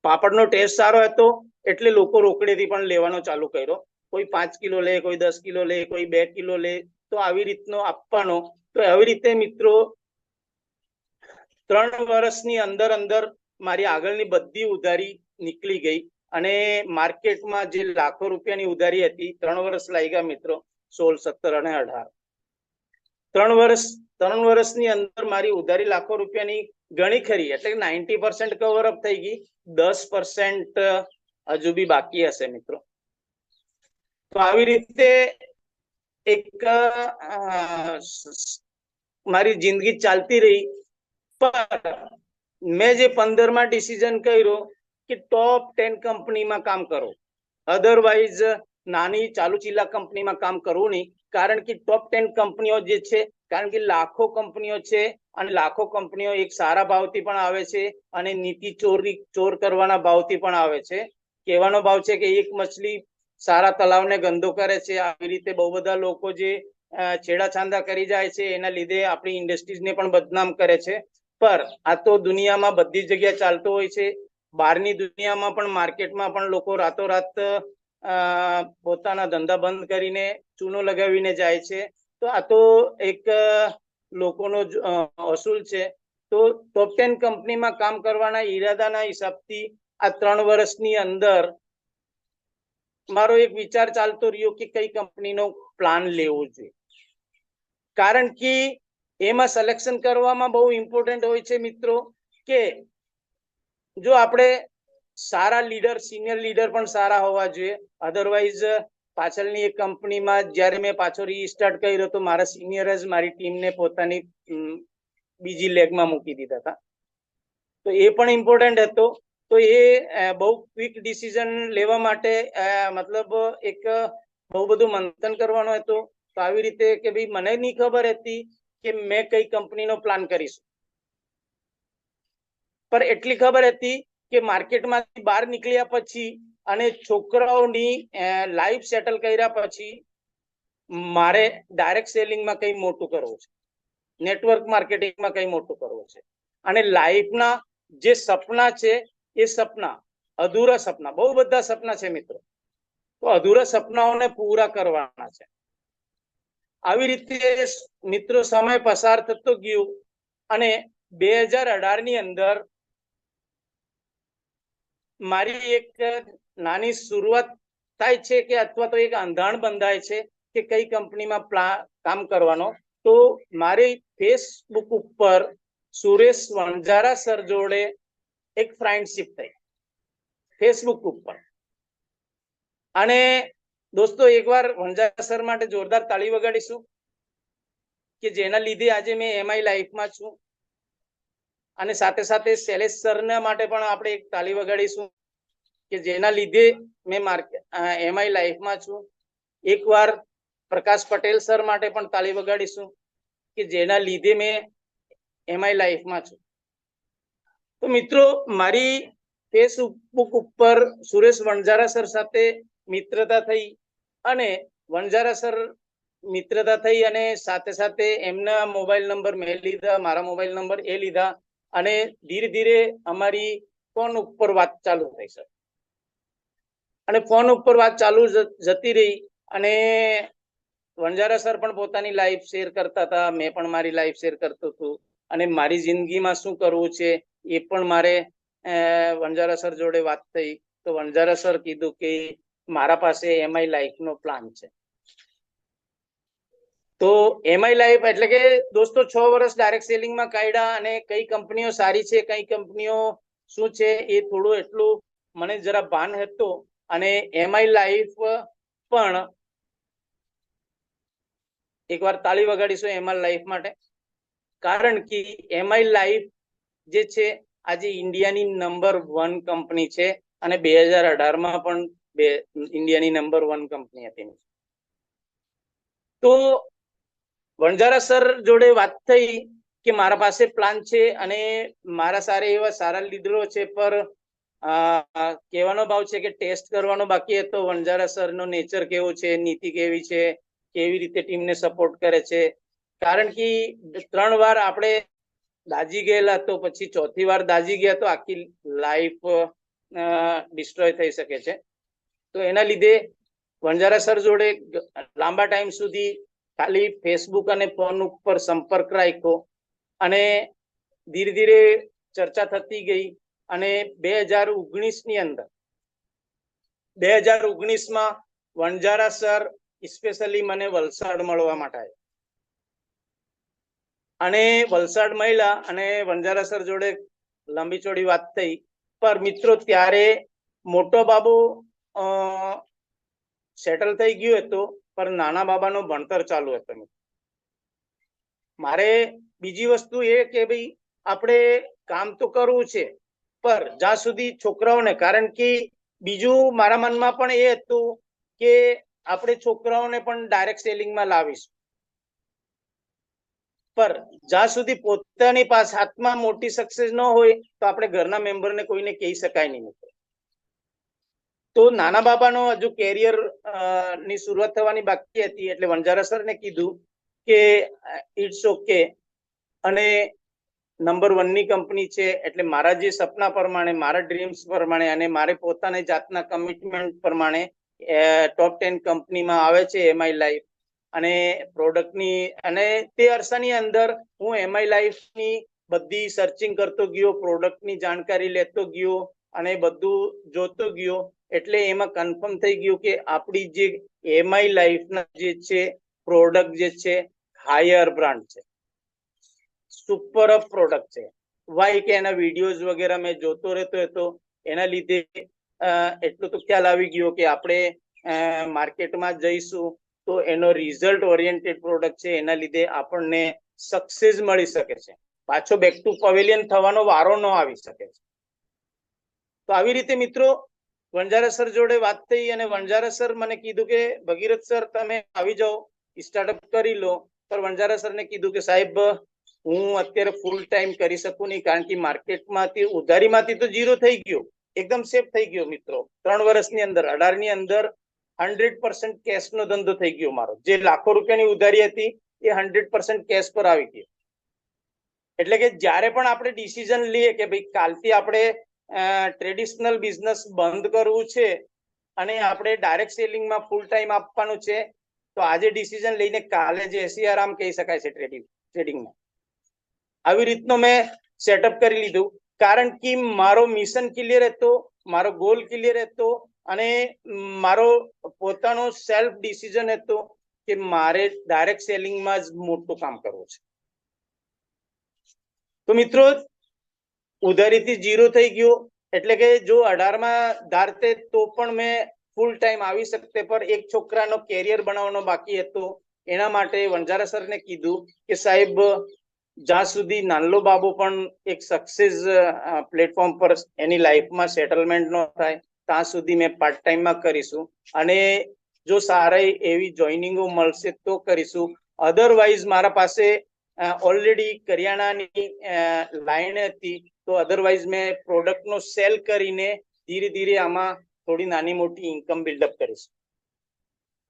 પાપડનો ટેસ્ટ સારો હતો એટલે લોકો રોકડેથી પણ લેવાનો ચાલુ કર્યો. કોઈ 5 કિલો લે, કોઈ 10 કિલો લે, કોઈ 2 કિલો લે, તો આવી રીતનો આપવાનો. તો આવી રીતે મિત્રો 3 વર્ષની અંદર મારી આગળની બધી ઉધારી નીકળી ગઈ અને માર્કેટમાં જે લાખો રૂપિયાની ઉધારી હતી 3 વર્ષ લાગ્યા મિત્રો, 16, 17 અને 18. ત્રણ વર્ષની અંદર મારી ઉધારી લાખો રૂપિયાની ગણી ખરી, એટલે 90% કવર અપ થઈ ગઈ, 10% હજુ બી બાકી હશે મિત્રો. તો આવી રીતે એક મારી જિંદગી ચાલતી રહી. પણ મેં જે 15માં ડિસિઝન કર્યું કે ટોપ 10 કંપનીમાં કામ કરો, અધરવાઇઝ નાની ચાલુ ચીલા કંપનીમાં કામ કરવું નહીં. કારણ કે ટોપ 10 કંપનીઓ જે છે, કારણ કે લાખો કંપનીઓ છે અને લાખો કંપનીઓ એક સારા ભાવથી પણ આવે છે અને નીતિ ચોર કરવાના ભાવથી પણ આવે છે. કહેવાનો ભાવ છે કે એક મછલી સારા તલાવને ગંદો કરે છે, આવી રીતે બહુ બધા લોકો જે છેડાછાંદા કરી જાય છે એના લીધે આપણી ઇન્ડસ્ટ્રીઝને પણ બદનામ કરે છે. પર આ તો દુનિયામાં બધી જગ્યાએ ચાલતો હોય છે. બહારની દુનિયામાં પણ, માર્કેટમાં પણ લોકો રાતોરાત પોતાના ધંધા બંધ કરીને ચૂનો લગાવીને જાય છે. તો આ તો એક લોકોનો અસૂલ છે. તો ટોપ 10 કંપનીમાં કામ કરવાના ઈરાદાના હિસાબથી આ 3 વર્ષની અંદર મારો એક વિચાર ચાલતો રહ્યો કે કઈ કંપનીનો પ્લાન લેવો જોઈએ. કારણ કે એમાં સિલેક્શન કરવામાં બહુ ઇમ્પોર્ટન્ટ હોય છે મિત્રો, કે જો આપણે સારા લીડર, સિનિયર લીડર પણ સારા હોવા જોઈએ. અધરવાઇઝ પાછળની એક કંપનીમાં જ્યારે મેં પાછો રીસ્ટાર્ટ કર્યો તો મારા સિનિયર જ મારી ટીમને પોતાની બીજી લેગમાં મૂકી દીધા હતા. તો એ પણ ઇમ્પોર્ટન્ટ હતો. તો એ બહુ ક્વિક ડિસિઝન લેવા માટે મતલબ એક બહુ બધું મંથન કરવાનું હતું. તો આવી રીતે કે ભાઈ મને નહીં ખબર હતી કે મેં કઈ કંપનીનો પ્લાન કરીશું, પર એટલી ખબર હતી કે માર્કેટમાંથી બહાર નીકળ્યા પછી અને છોકરાઓની લાઈફ સેટલ કર્યા પછી મારે ડાયરેક્ટ સેલિંગમાં કઈ મોટું કરવું છે, નેટવર્ક માર્કેટિંગમાં કઈ મોટું કરવું છે. અને લાઈફના જે સપના છે એ સપના, અધૂરા સપના, બહુ બધા સપના છે મિત્રો, તો અધૂરા સપનાઓને પૂરા કરવાના છે. આવી રીતે મિત્રો સમય પસાર થતો ગયો અને 2018 ની અંદર મારી એક નાની શરૂઆત થાય છે કે અથવા તો એક અંધાણ બંધાય છે કે કઈ કંપનીમાં કામ કરવાનો. તો મારી ફેસબુક ઉપર સુરેશ વણઝારા સર જોડે એક ફ્રેન્ડશિપ થઈ ફેસબુક ઉપર. અને દોસ્તો એકવાર વણઝારા સર માટે જોરદાર તાળી વગાડીશું કે જેના લીધે આજે મેં એમઆઈ લાઈફમાં છું. અને સાથે સાથે શૈલેષ સરના માટે પણ આપણે એક તાળી વગાડીશું કે જેના લીધે મેં એમઆઈ લાઈફમાં છું. એકવાર પ્રકાશ પટેલ સર માટે પણ તાળી વગાડીશું કે જેના લીધે મેં એમઆઈ લાઈફમાં છું. તો મિત્રો મારી ફેસબુક ઉપર સુરેશ વણઝારા સર સાથે મિત્રતા થઈ અને વણઝારા સર મિત્રતા થઈ અને સાથે સાથે એમના મોબાઈલ નંબર મેં લીધા, મારા મોબાઈલ નંબર એ લીધા અને ધીરે ધીરે અમારી ફોન ઉપર વાત ચાલુ થઈ સર. અને ફોન ઉપર વાત ચાલુ જતી રહી અને વણઝારા સર પણ પોતાની લાઈફ શેર કરતા હતા, મેં પણ મારી લાઈફ શેર કરતો હતો અને મારી જિંદગીમાં શું કરવું છે એ પણ મારે વણઝારા સર જોડે વાત થઈ. તો વણઝારા સર કીધું કે મારા પાસે એમઆઈ લાઈફનો પ્લાન છે. તો એમઆઈ લાઈફ એટલે કે દોસ્તો 6 વર્ષ ડાયરેક્ટ સેલિંગમાં કાઢ્યા અને કઈ કંપનીઓ સારી છે, કઈ કંપનીઓ શું છે એ થોડું એટલું મને જરા ભાન હતું. અને એમઆઈ લાઈફ પણ એકવાર તાળી વગાડીશું એમઆઈ લાઈફ માટે, કારણ કે એમઆઈ લાઈફ જે છે આજે ઇન્ડિયાની નંબર 1 કંપની છે અને 2018માં પણ ઇન્ડિયાની નંબર 1 કંપની હતી. તો વણઝારા સર જોડે વાત થઈ કે મારા પાસે પ્લાન છે અને મારા સારા લીડરો છે, પર કહેવાનો ભાવ છે કે ટેસ્ટ કરવાનો બાકી હતો. વણઝારા સર નો નેચર કેવો છે, નીતિ કેવી છે, કેવી રીતે ટીમને સપોર્ટ કરે છે. કારણ કે 3 વાર આપણે દાજી ગયેલા, તો પછી 4થી વાર દાજી ગયા તો આખી લાઈફ ડિસ્ટ્રોય થઈ શકે છે. તો એના લીધે વણઝારા સર જોડે લાંબા ટાઈમ સુધી ખાલી ફેસબુક અને ફોન ઉપર સંપર્ક રાખ્યો અને ધીરે ધીરે ચર્ચા થતી ગઈ. અને 2019ની અંદર 2019માં વણઝારા સર સ્પેશિયલી મને વલસાડ મળવા માટે આવ્યા. અને વલસાડ મહિલા અને વંજારા સર જોડે લાંબી ચોડી વાત થઈ, પર મિત્રો ત્યારે મોટો બાબુ સેટલ થઈ ગયું હતું, પણ નાના બાબાનું ભણતર ચાલુ હતું. મારે બીજી વસ્તુ એ કે ભાઈ આપણે કામ તો કરવું છે, પર જ્યાં સુધી છોકરાઓને, કારણ કે બીજું મારા મનમાં પણ એ હતું કે આપણે છોકરાઓને પણ ડાયરેક્ટ સેલિંગમાં લાવીશું, પર જ્યાં સુધી પોતાની પાસે હાથમાં મોટી સક્સેસ ન હોય તો આપણે ઘરના મેમ્બરને કોઈને કહી શકાય નહીં. તો નાના બાબાનો હજુ કેરિયર ની શરૂઆત થવાની બાકી હતી, એટલે વંજારા સરને કીધું કે ઇટ્સ ઓકે, અને નંબર 1 ની કંપની છે, એટલે મારા જે સપના પ્રમાણે, મારા ડ્રીમ્સ પ્રમાણે અને મારે પોતાની જાતના કમિટમેન્ટ પ્રમાણે ટોપ 10 કંપનીમાં આવે છે એમઆઈ લાઈફ. અને પ્રોડક્ટની અને તે અરસાની અંદર હું એમઆઈ લાઈફની બધી સર્ચિંગ કરતો ગયો, પ્રોડક્ટની જાણકારી લેતો ગયો અને બધું જોતો ગયો, એટલે એમાં કન્ફર્મ થઈ ગયું કે આપણી જે એમઆઈ લાઈફના જે છે પ્રોડક્ટ જે છે હાયર બ્રાન્ડ છે, સુપર પ્રોડક્ટ છે. વાય કે એના વિડીયોઝ વગેરે મેં જોતો રહેતો હતો, એના લીધે એટલું તો ખ્યાલ આવી ગયો કે આપણે માર્કેટમાં જઈશું તો એનો રિઝલ્ટ ઓરિએન્ટેડ પ્રોડક્ટ છે, એના લીધે આપણને સક્સેસ મળી શકે છે, પાછો બેક ટુ પવેલિયન થવાનો વારો ન આવી શકે છે. તો આવી રીતે મિત્રો વંજારા સર જોડે વાત થઈ અને વંજારા સર મને કીધું કે ભગીરથ સર તમે આવી જાઓ, સ્ટાર્ટઅપ કરી લો. પર વંજારા સરને કીધું કે સાહેબ હું અત્યારે ફૂલ ટાઈમ કરી શકું નહીં, કારણ કે માર્કેટમાંથી ઉધારીમાંથી તો 0 થઈ ગયો, એકદમ સેફ થઈ ગયો મિત્રો. 3 વર્ષની અંદર 18 ની અંદર 100% કેશનો ધંધો થઈ ગયો મારો. જે લાખો રૂપિયાની ઉધારી હતી એ 100% કેશ પર આવી ગયો. એટલે કે જ્યારે પણ આપણે ડિસિઝન લઈએ કે ભાઈ કાલથી આપણે ટ્રેડિશનલ બિઝનેસ બંધ કરવું છે અને આપણે ડાયરેક્ટ સેલિંગમાં ફૂલ ટાઈમ આપવાનું છે, તો આજે ડિસિઝન લઈને કાલે જે આરામ કહી શકાય છે ટ્રેડિંગમાં. આવી રીતનો મેં સેટઅપ કરી લીધું, કારણ કે મારો મિશન ક્લિયર હતો, મારો ગોલ ક્લિયર હતો અને મારો પોતાનો સેલ્ફ ડિસિઝન હતો કે મારે ડાયરેક્ટ સેલિંગમાં જ મોટું કામ કરવું છે. તો મિત્રો ઉધારીથી 0 થઈ ગયો, એટલે કે જો 18માં ધારતે તો પણ મેં ફૂલ ટાઈમ આવી શકતે, પર એક છોકરાનો કેરિયર બનાવવાનો બાકી હતો. એના માટે વંજારા સરને કીધું કે સાહેબ જ્યાં સુધી નાનલો બાબુ પણ એક સક્સેસ પ્લેટફોર્મ પર એની લાઈફમાં સેટલમેન્ટ ન થાય ત્યાં સુધી મેં પાર્ટ ટાઈમમાં કરીશું, અને જો સારા એવી જોઈનિંગો મળશે તો કરીશું. અધરવાઇઝ મારા પાસે ઓલરેડી કરિયાણાની લાઈન હતી, તો અધરવાઇઝ મેં પ્રોડક્ટનો સેલ કરીને ધીરે ધીરે આમાં થોડી નાની મોટી ઇન્કમ બિલ્ડઅપ કરીશ.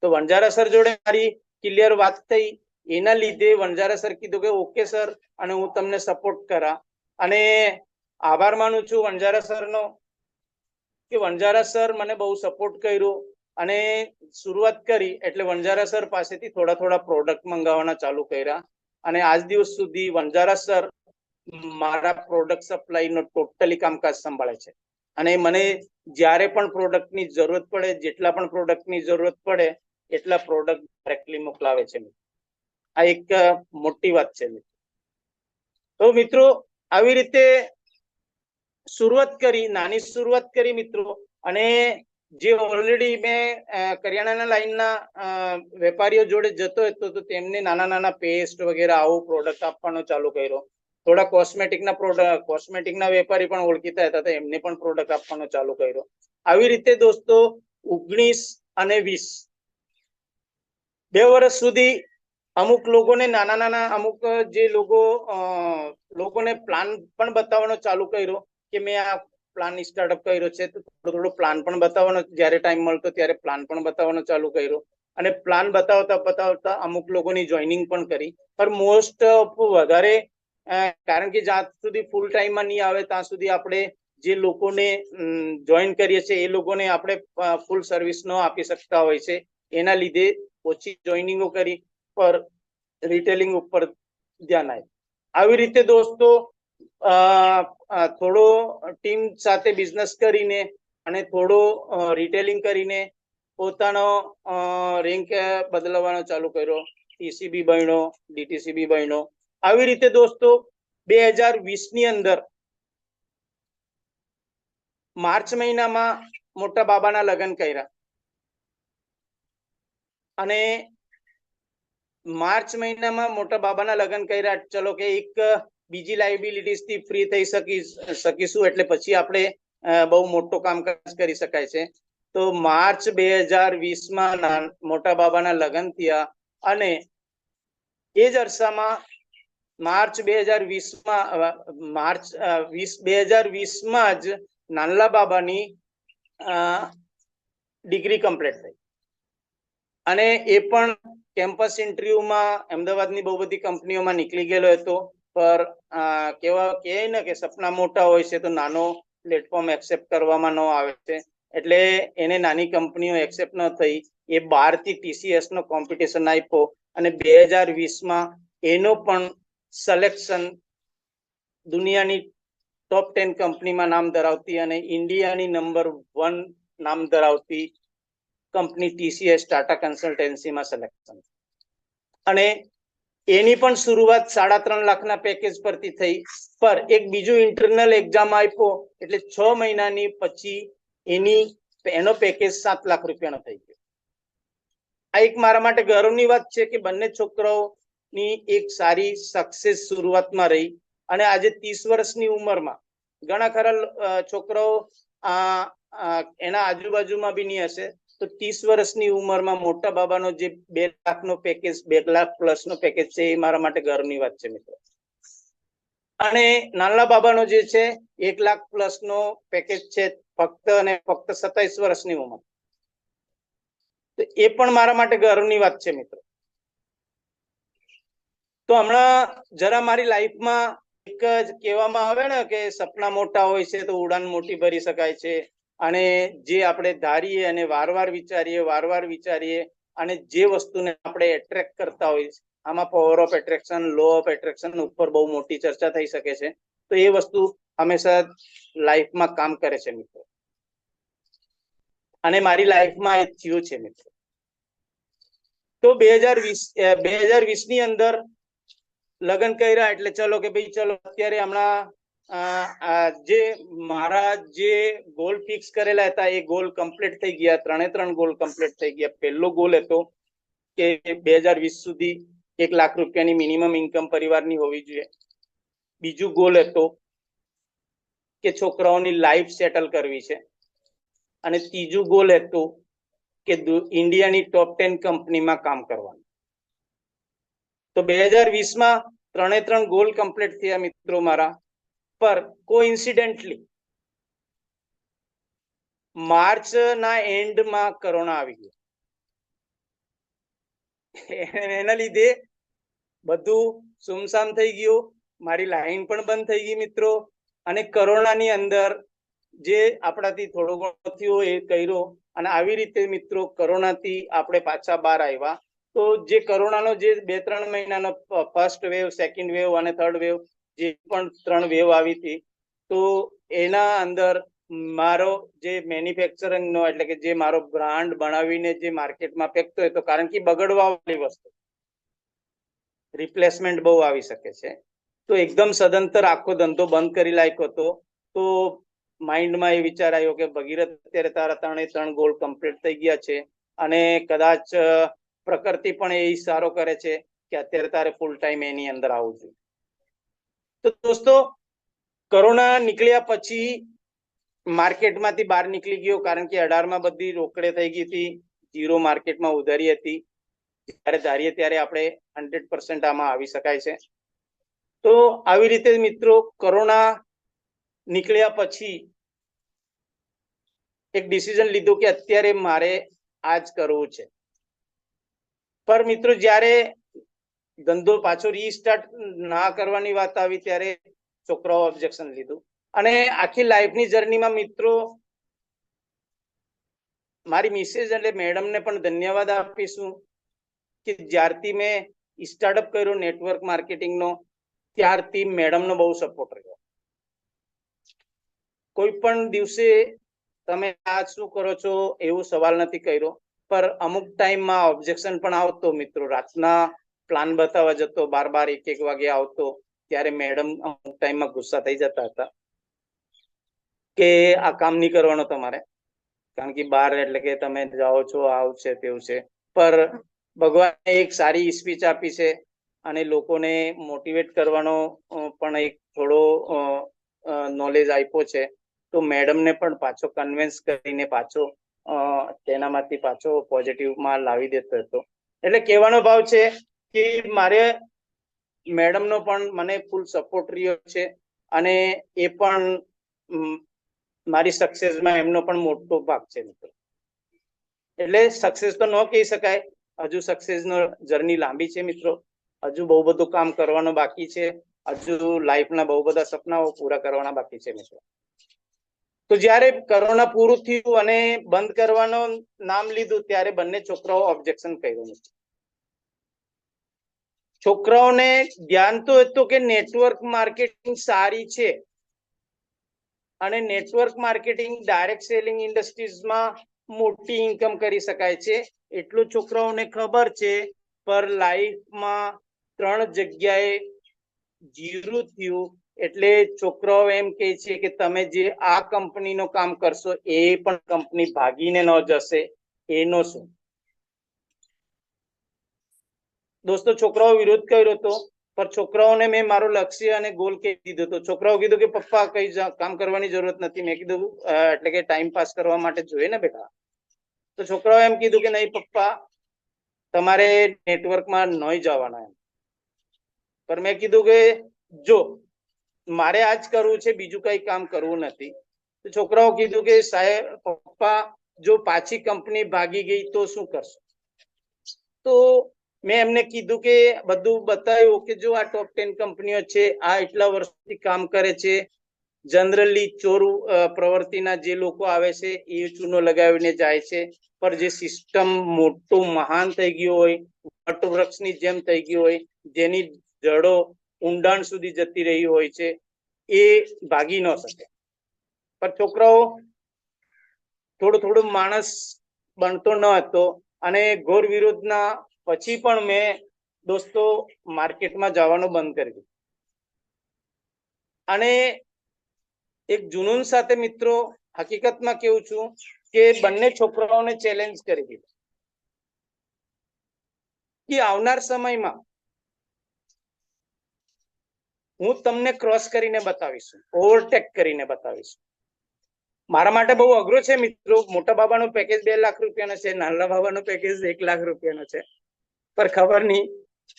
તો વંજારા સર જોડે મારી ક્લિયર વાત થઈ, એના લીધે વંજારા સર કીધું કે ઓકે સર, અને હું તમને સપોર્ટ કરા. અને આભાર માનું છું વંજારા સરનો કે વંજારા સર મને બહુ સપોર્ટ કર્યો અને શરૂઆત કરી એટલે વંજારા સર પાસેથી થોડા પ્રોડક્ટ મંગાવવાના ચાલુ કર્યા, અને આજ દિવસ સુધી વંજારા સર મારા પ્રોડક્ટ સપ્લાયનો ટોટલી કામકાજ સંભાળે છે. અને મને જ્યારે પણ પ્રોડક્ટની જરૂરત પડે, જેટલા પણ પ્રોડક્ટની જરૂરત પડે એટલા પ્રોડક્ટ ડાયરેક્ટલી મોકલાવે છે. આ એક મોટી વાત છે. તો મિત્રો આવી રીતે શરૂઆત કરી, નાની શરૂઆત કરી મિત્રો. અને જે ઓલરેડી મેં કરિયાણાના લાઈનના વેપારીઓ જોડે જતો હતો, તો તેમને નાના પેસ્ટ વગેરે આવું પ્રોડક્ટ આપવાનો ચાલુ કર્યો. થોડા કોસ્મેટિકના વેપારી પણ ઓળખીતા હતા, તો એમને પણ પ્રોડક્ટ આપવાનો ચાલુ કર્યો. આવી રીતે દોસ્તો 19 અને 20 2 વર્ષ સુધી અમુક લોકોને નાના અમુક જે લોકોને પ્લાન પણ બતાવવાનો ચાલુ કર્યો કે મેં આ પ્લાન સ્ટાર્ટઅપ કર્યો છે, તો થોડો પ્લાન પણ બતાવવાનો, જ્યારે ટાઈમ મળતો ત્યારે પ્લાન પણ બતાવવાનો ચાલુ કર્યો. અને પ્લાન બતાવતા અમુક લોકોની જોઈનિંગ પણ કરી. પણ મોસ્ટ ઓફ વધારે, કારણ કે જ્યાં સુધી ફૂલ ટાઈમમાં નહીં આવે ત્યાં સુધી આપણે જે લોકોને જોઈન કરીએ છીએ એ લોકોને આપણે ફૂલ સર્વિસ ન આપી શકતા હોય છે, એના લીધે ઓછી જોઈનિંગો કરી, પર રિટેલિંગ ઉપર ધ્યાન આપ્યું. આવી રીતે દોસ્તો થોડો ટીમ સાથે બિઝનેસ કરીને અને થોડો રિટેલિંગ કરીને પોતાનો રેન્ક બદલવાનો ચાલુ કર્યો. ટીસીબી બન્યો, ડીટીસીબી બન્યો, આવી રીતે દોસ્તો 2020 ની અંદર માર્ચ મહિનામાં મોટા બાબાના લગ્ન કર્યા અને માર્ચ મહિનામાં મોટા બાબાના લગ્ન કર્યા. ચલો કે એક બીજી લાયબિલિટીઝ થી ફ્રી થઈ શકીશું એટલે પછી આપણે બહુ મોટું કામકાજ કરી શકાય છે. તો માર્ચ 2020 માં મોટા બાબાના લગ્ન થયા અને એ જ અરસામાં માર્ચ 2020 માં જ નાનલા બાબાની ડિગ્રી કમ્પ્લીટ થઈ અને એ પણ કેમ્પસ ઇન્ટરવ્યુમાં અમદાવાદની બહુ બધી કંપનીઓમાં નીકળી ગયેલો હતો. પર કેવા કહે ને કે સપના મોટા હોય છે તો નાનો પ્લેટફોર્મ એક્સેપ્ટ કરવામાં ન આવે છે એટલે એને નાની કંપનીઓ એક્સેપ્ટ ન થઈ. એ 12 થી TCS નો કોમ્પિટિશન આપ્યો અને 2020 માં એનો પણ સિલેક્શન દુનિયાની ટોપ 10 કંપનીમાં નામ ધરાવતી અને ઇન્ડિયાની નંબર 1 નામ ધરાવતી કંપની TCS ટાટા કન્સલ્ટન્સીમાં સિલેક્શન અને એની પણ શરૂઆત 3.5 લાખના પેકેજ પરથી થઈ. પર એક બીજું ઇન્ટરનલ એક્ઝામ આપ્યો એટલે 6 મહિનાની પછી એનો પેકેજ 7 લાખ રૂપિયાનો થઈ ગયો. આ એક મારા માટે ગૌરવની વાત છે કે બંને છોકરાઓની એક સારી સક્સેસ શરૂઆતમાં રહી અને આજે 30 વર્ષની ઉંમરમાં ઘણા ખરા છોકરાઓ એના આજુબાજુમાં બી નહીં હશે તો 30 વર્ષની ઉંમરમાં મોટા બાબાનો જે 2 લાખનો પેકેજ 2 લાખ પ્લસ નો પેકેજ છે એ મારા માટે ગર્વની વાત છે મિત્રો. અને નાનલા બાબાનો જે છે 1 લાખ પ્લસ નો પેકેજ છે ફક્ત 27 વર્ષની ઉંમર. તો એ પણ મારા માટે ગર્વની વાત છે મિત્રો. તો હમણાં જરા મારી લાઈફમાં એક જ કહેવામાં આવે ને કે સપના મોટા હોય છે તો ઉડાન મોટી ભરી શકાય છે અને જે આપણે ધારીએ અને વારવાર વિચારીએ અને જે વસ્તુને આપણે એટ્રેક્ટ કરતા હોઈએ આમાં power of attraction law of attraction ઉપર બહુ મોટી ચર્ચા થઈ શકે છે. તો એ વસ્તુ હંમેશા લાઈફમાં કામ કરે છે મિત્રો અને મારી લાઈફમાં એ થયું છે મિત્રો. તો 2020 ની અંદર લગ્ન કર્યા એટલે ચલો કે ભાઈ ચલો અત્યારે હમણાં જે મારા જે ગોલ ફિક્સ કરેલા હતા એ ગોલ કમ્પ્લીટ થઈ ગયા. 3 ગોલ કમ્પ્લીટ થઈ ગયા. પહેલો ગોલ હતો કે 2020 સુધી 1 લાખ રૂપિયાની મિનિમમ ઇન્કમ પરિવારની હોવી જોઈએ. બીજું ગોલ હતો કે છોકરાઓની લાઈફ સેટલ કરવી છે અને ત્રીજું ગોલ હતું કે ઇન્ડિયાની ટોપ 10 કંપનીમાં કામ કરવાનું. તો 2020 માં 3 ગોલ કમ્પ્લીટ થયા મિત્રો મારા. પર કોઇન્સિડેન્ટલી માર્ચ ના એન્ડમાં કોરોના આવી ગયો. એના લીધે બધું સુમસામ થઈ ગયું. મારી લાઈન પણ બંધ થઈ ગઈ મિત્રો અને કોરોનાની અંદર જે આપણાથી થોડો ઘણો થયો એ કર્યો અને આવી રીતે મિત્રો કોરોનાથી આપણે પાછા બહાર આવ્યા. તો જે કોરોનાનો જે 2-3 મહિનાનો ફર્સ્ટ વેવ, સેકન્ડ વેવ અને થર્ડ વેવ જે પણ 3 વેવ આવી હતી તો એના અંદર મારો જે મેન્યુફેક્ચરિંગ નો એટલે કે જે મારો બ્રાન્ડ બનાવીને જે માર્કેટમાં ફેંકતો હોય તો કારણ કે બગડવા વાળી વસ્તુ રિપ્લેસમેન્ટ બહુ આવી શકે છે તો એકદમ સદંતર આખો ધંધો બંધ કરી નાખ્યો હતો. તો માઇન્ડમાં એ વિચાર આવ્યો કે ભગીરથ અત્યારે તારા 3 ગોલ કમ્પ્લીટ થઈ ગયા છે અને કદાચ પ્રકૃતિ પણ એ ઈશારો કરે છે કે અત્યારે તારે ફૂલ ટાઈમ એની અંદર આવવું જોઈએ. તો દોસ્તો કોરોના નીકળ્યા પછી માર્કેટમાંથી બહાર નીકળી ગયો કારણ કે 18 માં બધી રોકડે થઈ ગઈ હતી. ઝીરો માર્કેટમાં ઉધારી હતી. જ્યારે ધારીએ ત્યારે આપણે 100% આમાં આવી શકાય છે. તો આવી રીતે મિત્રો કોરોના નીકળ્યા પછી એક ડિસિઝન લીધું કે અત્યારે મારે આ જ કરવું છે. પર મિત્રો જ્યારે ધંધો પાછો રીસ્ટાર્ટ ના કરવાની વાત આવી ત્યારે છોકરાઓ ઓબ્જેક્શન લીધું અને આખી લાઈફની જર્નીમાં મિત્રો મારી મિસેસ એટલે મેડમને પણ ધન્યવાદ આપીશું કે જ્યારથી મેં સ્ટાર્ટઅપ કર્યો નેટવર્ક માર્કેટિંગનો ત્યારથી મેડમનો બહુ સપોર્ટ રહ્યો. કોઈ પણ દિવસે તમે આ શું કરો છો એવો સવાલ નથી કર્યો પર અમુક ટાઈમમાં ઓબ્જેક્શન પણ આવતો મિત્રો. રાતના પ્લાન બતાવવા જતો, 12 1 વાગે આવતો, ત્યારે મેડમ અમુક ટાઈમમાં ગુસ્સા થઈ જતા હતા કે આ કામ નહીં કરવાનો તમારે, કારણ કે 12 એટલે કે તમે જાઓ છો, આવું છે તેવું છે. પર ભગવાને એક સારી સ્પીચ આપી છે અને લોકોને મોટિવેટ કરવાનો પણ એક થોડો નોલેજ આપ્યો છે. તો મેડમને પણ પાછો કન્વિન્સ કરીને પાછો તેનામાંથી પાછો પોઝિટિવમાં લાવી દેતો હતો. એટલે કહેવાનો ભાવ છે કે મારે મેડમનો પણ મને ફૂલ સપોર્ટ રહ્યો છે અને એ પણ મારી સક્સેસમાં એમનો પણ મોટો ભાગ છે મિત્રો. એટલે સક્સેસ તો ન કહી શકાય, હજુ સક્સેસનો જર્ની લાંબી છે મિત્રો. હજુ બહુ બધું કામ કરવાનું બાકી છે, હજુ લાઈફના બહુ બધા સપનાઓ પૂરા કરવાના બાકી છે મિત્રો. તો જ્યારે કોરોના પૂરું થયું અને બંધ કરવાનું નામ લીધું ત્યારે બંને છોકરાઓ ઓબ્જેક્શન કર્યું નથી. છોકરાઓને ધ્યાન તો હતું કે નેટવર્ક માર્કેટિંગ સારી છે અને નેટવર્ક માર્કેટિંગ ડાયરેક્ટ સેલિંગ ઇન્ડસ્ટ્રીઝમાં મોટી ઇન્કમ કરી શકાય છે, એટલું છોકરાઓને ખબર છે. પર લાઈફમાં 3 જગ્યાએ જીરું થયું એટલે છોકરાઓ એમ કહે છે કે તમે જે આ કંપનીનું કામ કરશો એ પણ કંપની ભાગીને ન જશે, એનો શું? દોસ્તો, છોકરાઓ વિરોધ કર્યો હતો, પણ છોકરાઓને મેં મારું લક્ષ્ય અને ગોલ કહી દીધો હતો. છોકરાઓ કીધું કે પપ્પા કઈ કામ કરવાની જરૂરત નથી. મેં કીધું એટલે કે ટાઈમ પાસ કરવા માટે જોઈએ ને બેટા. તો છોકરાઓ એમ કીધું કે નહીં પપ્પા, તમારે નેટવર્કમાં નહીં જવાના એમ. પણ મેં કીધું કે જો મારે આજ કરવું છે, બીજું કઈ કામ કરવું નથી. તો છોકરાઓ કીધું કે સાહેબ પપ્પા, જો પાછી કંપની ભાગી ગઈ તો શું કરશો? તો મેં એમને કીધું કે બધું બતાવ્યું કે જો આ ટોપ 10 કંપનીઓ છે, આ એટલા વર્ષથી કામ કરે છે. જનરલી ચોર પ્રવૃત્તિના જે લોકો આવે છે એ ચૂનો લગાવીને જાય છે, પર જે સિસ્ટમ મોટું મહાન થઈ ગયું હોય, વટવૃક્ષની જેમ થઈ ગયું હોય, જેની જડો ઊંડાણ સુધી જતી રહી હોય છે, એ ભાગી ન શકે. પણ છોકરાઓ થોડું માણસ બનતો ન હતો અને ઘોર વિરોધના પછી પણ મેં દોસ્તો માર્કેટમાં જવાનું બંધ કરી દીધું અને એક જુનૂન સાથે મિત્રો હકીકતમાં કેવું છું કે બંને છોકરાઓને ચેલેન્જ કરી દીધું કે આવનાર સમયમાં હું તમને ક્રોસ કરીને બતાવીશું, ઓવરટેક કરીને બતાવીશું. મારા માટે બહુ અઘરો છે મિત્રો. મોટા બાબાનું પેકેજ 2 લાખ રૂપિયાનો છે, નાના બાબાનું પેકેજ 1 લાખ રૂપિયાનો છે, પર ખબર નહીં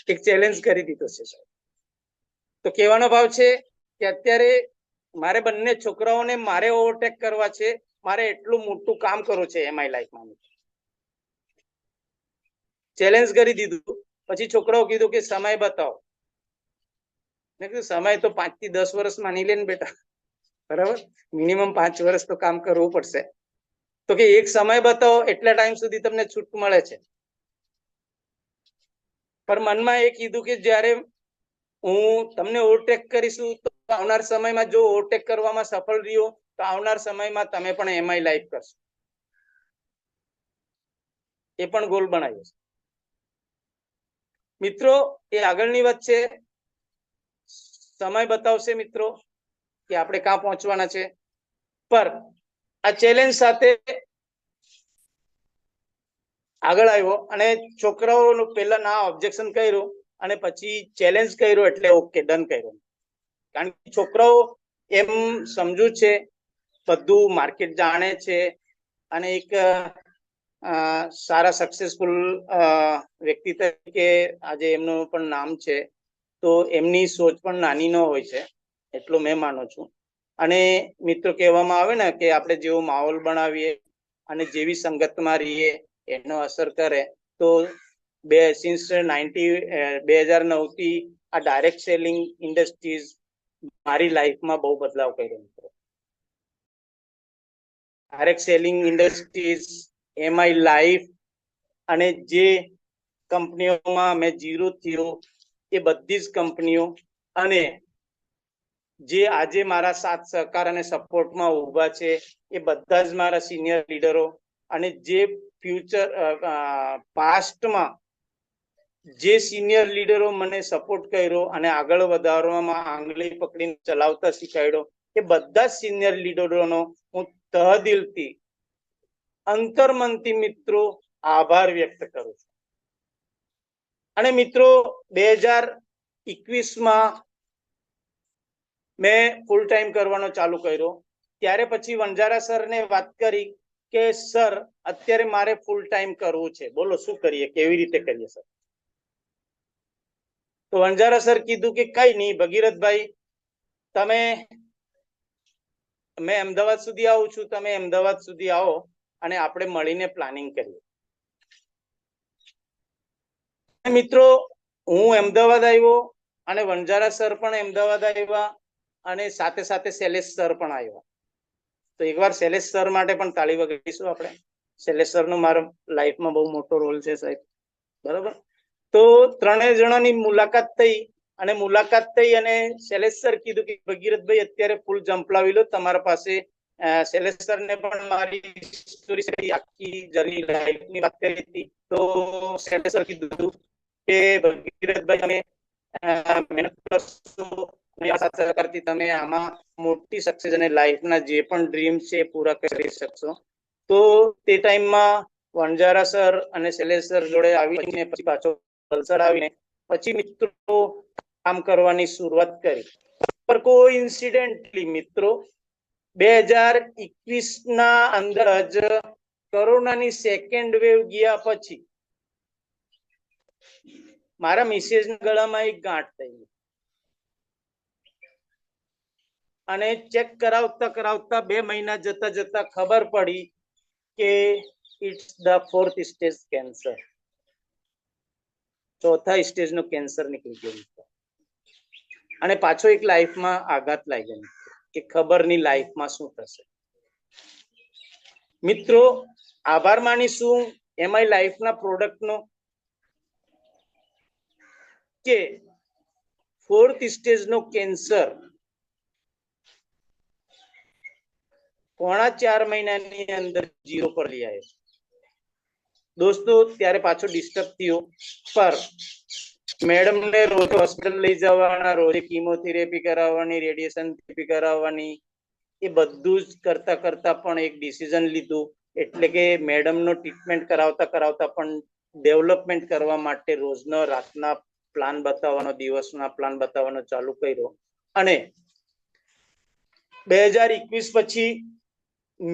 એક ચેલેન્જ કરી દીધો છે. તો કહેવાનો ભાવ છે કે અત્યારે મારે બંને છોકરાઓને મારે ઓવરટેક કરવા છે, મારે એટલું મોટું કામ કરવું છે એમઆઈ લાઈફમાં. ચેલેન્જ કરી દીધું. પછી છોકરાઓ કીધું કે સમય બતાવો. મેં કીધું સમય તો 5 થી 10 વર્ષ માની લે ને બેટા, બરાબર? મિનિમમ 5 વર્ષ તો કામ કરવું પડશે. તો કે એક સમય બતાવો, એટલા ટાઈમ સુધી તમને છૂટ મળે છે. પણ મનમાં એ કીધું કે જ્યારે હું તમને ઓવરટેક કરીશું તો આવનાર સમયમાં જો ઓવરટેક કરવામાં સફળ રહ્યો તો આવનાર સમયમાં તમે પણ એમઆઈ લાઈફ કરશો. એ પણ ગોલ બનાવ્યો છે મિત્રો. એ આગળની વાત છે. સમય બતાવશે મિત્રો કે આપણે ક્યાં પહોંચવાના છે. પર આ ચેલેન્જ સાથે આગળ આવ્યો અને છોકરાઓનું પહેલા ના ઓબ્જેક્શન કર્યું અને પછી ચેલેન્જ કર્યો એટલે ઓકે ડન કર્યો. કારણ કે છોકરાઓ એમ સમજુ છે, બધું માર્કેટ જાણે છે અને એક સારા સક્સેસફુલ વ્યક્તિ તરીકે આજે એમનું પણ નામ છે. તો એમની સોચ પણ નાની ન હોય છે, એટલું મેં માનું છું. અને મિત્રો કહેવામાં આવે ને કે આપણે જેવો માહોલ બનાવીએ અને જેવી સંગતમાં રહીએ એનો અસર કરે. તો 2009 થી આ ડાયરેક્ટ સેલિંગ ઇન્ડસ્ટ્રીઝ મારી લાઈફમાં બહુ બદલાવ કર્યો મિત્રો. Direct selling industries, MI life અને જે કંપનીઓમાં મેં જીરો થયો એ બધી જ કંપનીઓ અને જે આજે મારા સાથ સહકાર અને સપોર્ટમાં ઉભા છે એ બધા જ મારા સિનિયર લીડરો અને જે ફ્યુચર પાસ્ટમાં જે સિનિયર લીડરો મને સપોર્ટ કર્યો અને આગળ વધારવામાં આંગળી પકડીને ચલાવતા શીખવાડ્યો, એ બધા સિનિયર લીડરોનો હું તહદિલથી અંતર્મનથી મિત્રો આભાર વ્યક્ત કરું છું. અને મિત્રો 2021માં મેં ફૂલ ટાઈમ કરવાનો ચાલુ કર્યો. ત્યારે પછી વંજારા સરને વાત કરી કે સર અત્યારે મારે ફૂલ ટાઈમ કરવું છે, બોલો શું કરીએ, કેવી રીતે કરીએ સર? તો વંજારા સર કીધું કે કઈ નહીં ભગીરથભાઈ, તમે મેં અમદાવાદ સુધી આવું છું, તમે અમદાવાદ સુધી આવો અને આપણે મળીને પ્લાનિંગ કરીએ. મિત્રો હું અમદાવાદ આવ્યો અને વંજારા સર પણ અમદાવાદ આવ્યા અને સાથે સાથે શૈલેષ સર પણ આવ્યા. તો એકવાર શૈલેષ સર માટે પણ તાળી વગાડીશું આપણે. શૈલેષ સરનો મારો લાઈફમાં બહુ મોટો રોલ છે સાહેબ, બરાબર. તો ત્રણેય જણાની મુલાકાત થઈ અને શૈલેષ સર કીધું કે ભગીરથભાઈ અત્યારે ફૂલ જંપલાવી લો, તમારા પાસે શૈલેષ સરને પણ મારી સ્ટોરી આખી જર્ની લાઈફની વાત કરી હતી. તો શૈલેષ સર કીધું કે ભગીરથભાઈ તમે મહેનત કરશો અને તમે આમાં મોટી સક્સેસ અને લાઈફના જે પણ ડ્રીમ છે એ પૂરા કરી શકશો. તો તે ટાઈમમાં વણજારા સર અને શૈલેષ સર જોડે આવીને પછી પાછો વલસાડ આવીને પછી મિત્રો કામ કરવાની શરૂઆત કરી. પર કોઇન્સિડેન્ટલી મિત્રો 2021ના અંદર જ કોરોનાની સેકન્ડ વેવ ગયા પછી મારા મિસેસના ગળામાં એક ગાંઠ થઈ ગઈ અને ચેક કરાવતા 2 મહિના જતા જતા ખબર પડી કે it's the 4th stage cancer, ચોથા સ્ટેજનો કેન્સર નીકળી ગયો અને પાછો એક લાઈફમાં આઘાત લાગ્યો કે ખબર નહીં લાઈફમાં શું થશે. મિત્રો આભાર માનીશું એમાંય લાઈફના પ્રોડક્ટનો કે 4th સ્ટેજનો કેન્સર 4.5 મહિનાની અંદર 0 પર લઈ આવ્યો. દોસ્તો ત્યારે પાછો ડિસ્ટર્બ થયો, પર મેડમને રોજ હોસ્પિટલ લઈ જવાના, રોજે કીમોથેરાપી કરાવવાની, રેડિયેશન થેરાપી કરાવવાની, એ બધું જ કરતા કરતા પણ એક ડિસિઝન લીધું, એટલે કે મેડમનો ટ્રીટમેન્ટ કરાવતા પણ ડેવલપમેન્ટ કરવા માટે રોજનો રાતના પ્લાન બતાવવાનો, દિવસના પ્લાન બતાવવાનો ચાલુ કર્યો. અને 2021 પછી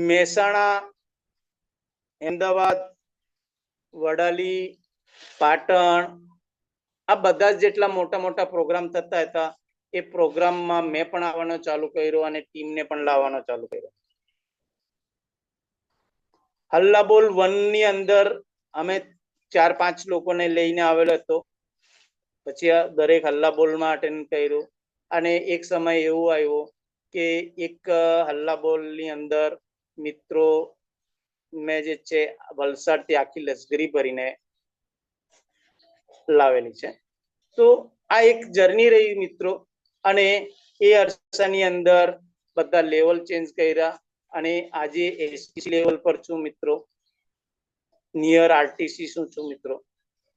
મહેસાણા, અમદાવાદ, વડાલી, પાટણ આ બધા જેટલા મોટા મોટા પ્રોગ્રામ થતા હતા એ પ્રોગ્રામમાં મેં પણ આવવાનો ચાલુ કર્યો અને ટીમને પણ લાવવાનો ચાલુ કર્યો. હલ્લા બોલ 1 ની અંદર અમે 4-5 લોકોને લઈને આવેલો હતો. પછી આ દરેક હલ્લા બોલમાં અટેન્ડ કર્યું અને એક સમય એવો આવ્યો કે એક હલ્લા બોલની અંદર મિત્રો મેં જે છે વલસાડથી આખી લશ્કરી ભરીને લાવેલી છે. તો આ એક જર્ની રહી મિત્રો, અને એ અરસાની અંદર બધા લેવલ ચેન્જ કર્યા અને આજે એસટીસી લેવલ પર છું મિત્રો, નિયર આરટીસી શું છું મિત્રો.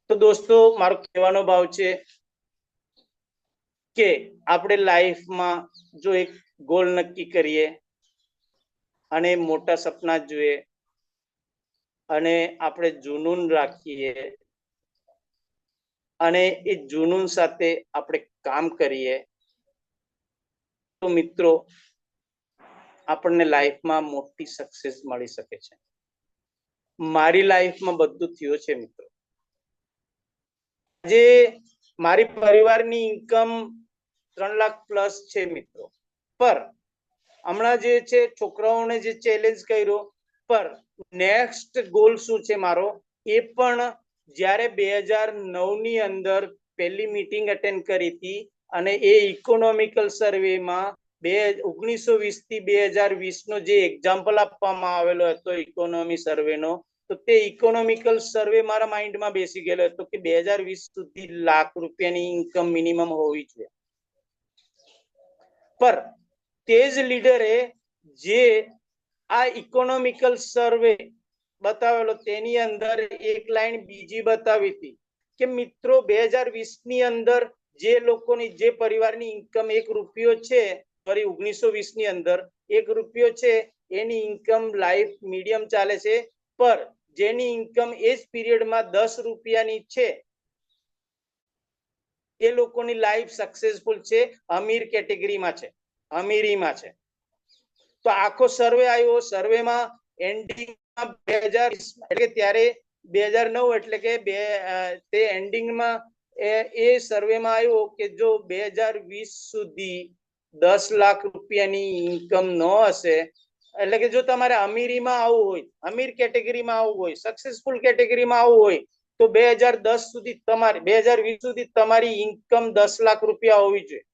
તો દોસ્તો મારો કહેવાનો ભાવ છે કે આપણે લાઈફમાં જો એક ગોલ નક્કી કરીએ અને મોટા સપના જોઈએ અને આપણે જુનૂન રાખીએ અને એ જુનૂન સાથે આપણે કામ કરીએ તો મિત્રો આપણને લાઈફમાં મોટી સક્સેસ મળી શકે છે. મારી લાઈફમાં બધું થયું છે મિત્રો. આજે મારી પરિવારની ઇન્કમ 3 લાખ પ્લસ છે મિત્રો, પર હમણાં જે છે છોકરાઓને જે ચેલેન્જ કર્યો, પર નેક્સ્ટ ગોલ શું છે મારો એ પણ જ્યારે 2009 ની અંદર પહેલી મીટિંગ અટેન્ડ કરી હતી અને એ ઇકોનોમિકલ સર્વેમાં 1920 થી 2020 નો જે એક્ઝામ્પલ આપવામાં આવેલો હતો ઇકોનોમી સર્વેનો, તો તે ઇકોનોમિકલ સર્વે મારા માઇન્ડમાં બેસી ગયેલો હતો કે 2020 સુધી લાખ રૂપિયાની ઇન્કમ મિનિમમ હોવી જોઈએ. પર તે જ લીડરે જે આ ઇકોનોમિકલ સર્વે બતાવેલો તેની અંદર એક લાઈન બીજી બતાવી હતી કે મિત્રો 2020 ની અંદર જે લોકોની જે પરિવારની ઇન્કમ 1 રૂપિયો છે, સોરી 1920 ની અંદર 1 રૂપિયો છે, એની ઇન્કમ લાઈફ મીડિયમ ચાલે છે, પર જેની ઇન્કમ એ જ પીરિયડમાં 10 રૂપિયાની છે એ લોકોની લાઈફ સક્સેસફુલ છે, અમીર કેટેગરીમાં છે, અમીરીમાં છે. તો આખો સર્વે આવ્યો, સર્વેમાં એન્ડિંગમાં 2020 એટલે ત્યારે 2009 એટલે કે તે એન્ડિંગમાં એ સર્વેમાં આવ્યો કે જો 2020 સુધી 10 લાખ રૂપિયાની ઇન્કમ ન હશે, એટલે કે જો તમારે અમીરીમાં આવવું હોય, અમીર કેટેગરીમાં આવવું હોય, સક્સેસફુલ કેટેગરીમાં આવવું હોય, તો 2010 સુધી તમારી 2020 સુધી તમારી ઇન્કમ 10 લાખ રૂપિયા હોવી જોઈએ.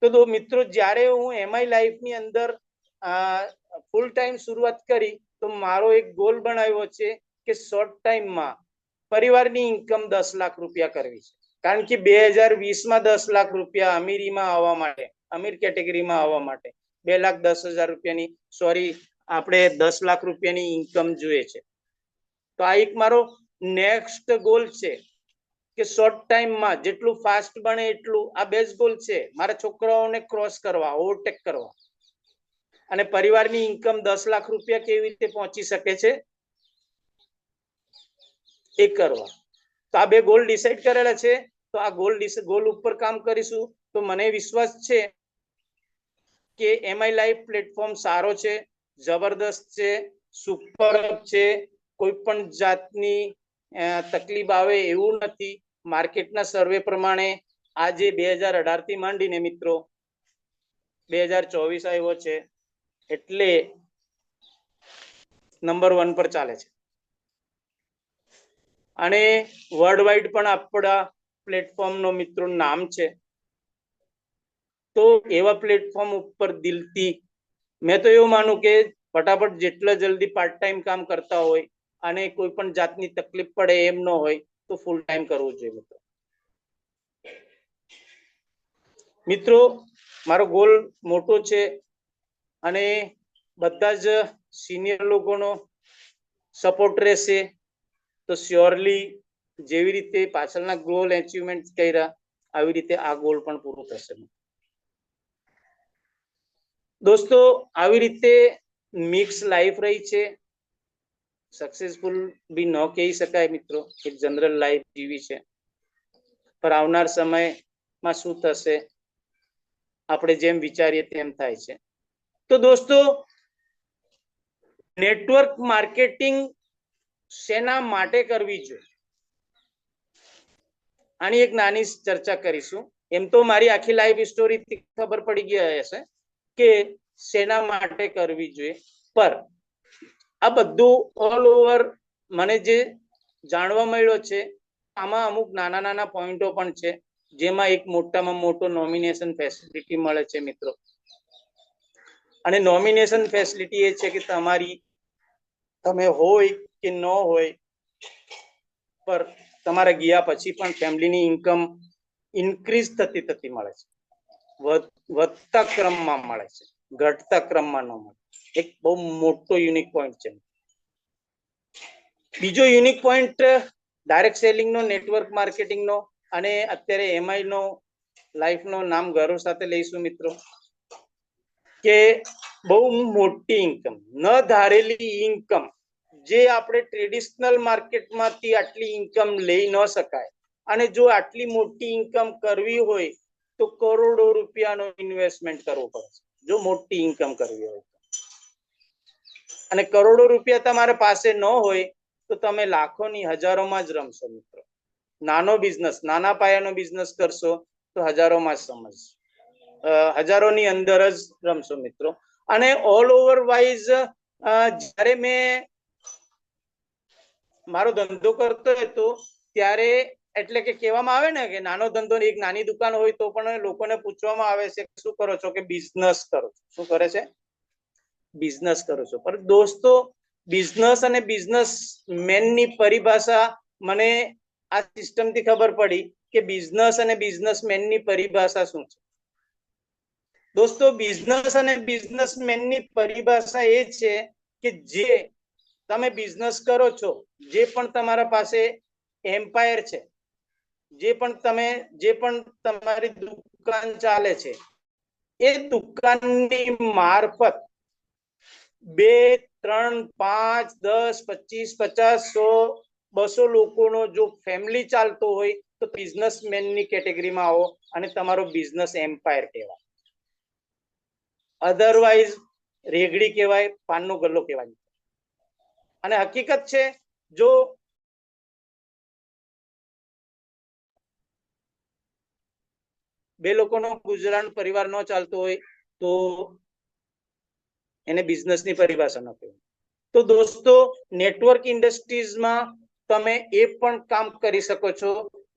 તો મિત્રો જ્યારે હું એમઆઈ લાઈફ ની અંદર ફૂલ ટાઈમ શરૂઆત કરી તો મારો એક ગોલ બનાવ્યો છે કે શોર્ટ ટાઈમમાં પરિવારની ઇન્કમ 10 લાખ રૂપિયા કરવી છે. કારણ કે 2020માં 10 લાખ રૂપિયા અમીરીમાં આવવા માટે, અમીર કેટેગરીમાં આવવા માટે 2,10,000 રૂપિયાની સોરી આપણે 10 લાખ રૂપિયાની ઇન્કમ જોઈએ છે. તો આ એક મારો નેક્સ્ટ ગોલ છે કે શોર્ટ ટાઈમમાં જેટલું ફાસ્ટ બને એટલું, આ બેસ્ટ ગોલ છે મારા છોકરાઓને ક્રોસ કરવા, ઓવરટેક કરવા. અને પરિવારની ઇન્કમ 10 લાખ રૂપિયા કેવી રીતે પહોંચી શકે છે એ કરવા. તો આ બે ગોલ ડિસાઈડ કરેલા છે. તો આ ગોલ ઉપર કામ કરીશું. તો મને વિશ્વાસ છે કે એમઆઈ લાઈફ પ્લેટફોર્મ સારો છે, જબરદસ્ત છે, સુપર છે, કોઈ પણ જાતની તકલીફ આવે એવું નથી. માર્કેટના સર્વે પ્રમાણે આજે 2018 થી માંડીને મિત્રો 2024 આવ્યો છે, એટલે નંબર 1 પર ચાલે છે. અને વર્લ્ડ વાઇડ પણ આપણા પ્લેટફોર્મનો મિત્રો નામ છે. તો એવા પ્લેટફોર્મ ઉપર દિલથી મેં તો એવું માનું કે ફટાફટ જેટલા જલ્દી પાર્ટ ટાઈમ કામ કરતા હોય અને કોઈ પણ જાતની તકલીફ પડે એમ ન હોય તો ફૂલ ટાઈમ કરવું જોઈએ. મિત્રો મારો ગોલ મોટો છે અને બધા જ સિનિયર લોકોનો સપોર્ટ રહેશે તો શ્યોરલી જેવી રીતે પાછળના ગોલ એચીવમેન્ટ કર્યા આવી રીતે આ ગોલ પણ પૂરો થશે. દોસ્તો આવી રીતે મિક્સ લાઈફ રહી છે. સક્સેસફુલ બી ન કહી શકાય મિત્રો, એક જનરલ લાઈફ જીવી છે. પર આવનાર સમયમાં શું થશે આપણે જેમ વિચારીએ તેમ થાય છે. તો દોસ્તો નેટવર્ક માર્કેટિંગ શેના માટે કરવી જોઈએ આની એક નાની ચર્ચા કરીશું. એમ તો મારી આખી લાઈફ સ્ટોરીથી ખબર પડી ગઈ હશે કે શેના માટે કરવી જોઈએ, પર આ બધું ઓલ ઓવર મને જે જાણવા મળ્યો છે આમાં અમુક નાના નાના પોઈન્ટો પણ છે, જેમાં એક મોટામાં મોટો નોમિનેશન ફેસિલિટી મળે છે મિત્રો. અને નોમિનેશન ફેસિલિટી એ છે કે તમે હોય કે ન હોય, પર તમારા ગયા પછી પણ ફેમિલીની ઇન્કમ ઇન્ક્રીઝ થતી મળે છે, વધતા ક્રમમાં મળે છે, ઘટતા ક્રમમાં ન મળે. એક બહુ મોટો યુનિક પોઈન્ટ છે. બીજો યુનિક પોઈન્ટ ડાયરેક્ટ સેલિંગ નો, નેટવર્ક માર્કેટિંગ નો અને અત્યારે એમઆઈ નો લાઈફ નો નામ ગૌરવ સાથે લઈશું મિત્રો, કે બહુ મોટી ઇન્કમ, ન ધારેલી ઇન્કમ, જે આપણે ટ્રેડિશનલ માર્કેટમાંથી આટલી ઇન્કમ લઈ ન શકાય. અને જો આટલી મોટી ઇન્કમ કરવી હોય તો કરોડો રૂપિયાનો ઇન્વેસ્ટમેન્ટ કરવો પડે જો મોટી ઇન્કમ કરવી હોય. અને કરોડો રૂપિયા તમારા પાસે ન હોય તો તમે લાખોની, હજારોમાં જ રમશો મિત્રો. નાનો બિઝનેસ, નાના પાયાનો બિઝનેસ કરશો તો હજારોમાં જ સમજશો, હજારોની અંદર જ રમશો મિત્રો. અને ઓલ ઓવર વાઇઝ જ્યારે મેં મારો ધંધો કરતો હતો ત્યારે એટલે કે કહેવામાં આવે ને કે નાનો ધંધો, એક નાની દુકાન હોય તો પણ લોકોને પૂછવામાં આવે છે શું કરો છો, કે બિઝનેસ કરો છો. શું કરે છે? બિઝનેસ કરો છો. પણ દોસ્તો બિઝનેસ અને બિઝનેસમેનની પરિભાષા મને આ સિસ્ટમથી ખબર પડી કે બિઝનેસ અને બિઝનેસમેનની પરિભાષા શું છે. દોસ્તો બિઝનેસ અને બિઝનેસમેનની પરિભાષા એ છે કે જે તમે બિઝનેસ કરો છો, જે પણ તમારા પાસે એમ્પાયર છે. જે પણ તમારી દુકાન ચાલે છે એ દુકાનની મારફત 2, 3, 5, 10, 25, 50, 100, 200 લોકોનો જો ફેમિલી ચાલતો હોય તો બિઝનેસમેનની કેટેગરીમાં આવો અને તમારો બિઝનેસ એમ્પાયર કહેવાય. અધરવાઇઝ રેગડી કહેવાય, પાનનો ગલ્લો કહેવાય. અને હકીકત છે, જો બે લોકોનો ગુજરાન પરિવાર ન ચાલતો હોય તો એને બિઝનેસની પરિભાષા ન કહેવાય. તો દોસ્તો, નેટવર્ક ઇન્ડસ્ટ્રીઝમાં તમે એ પણ કામ કરી શકો છો,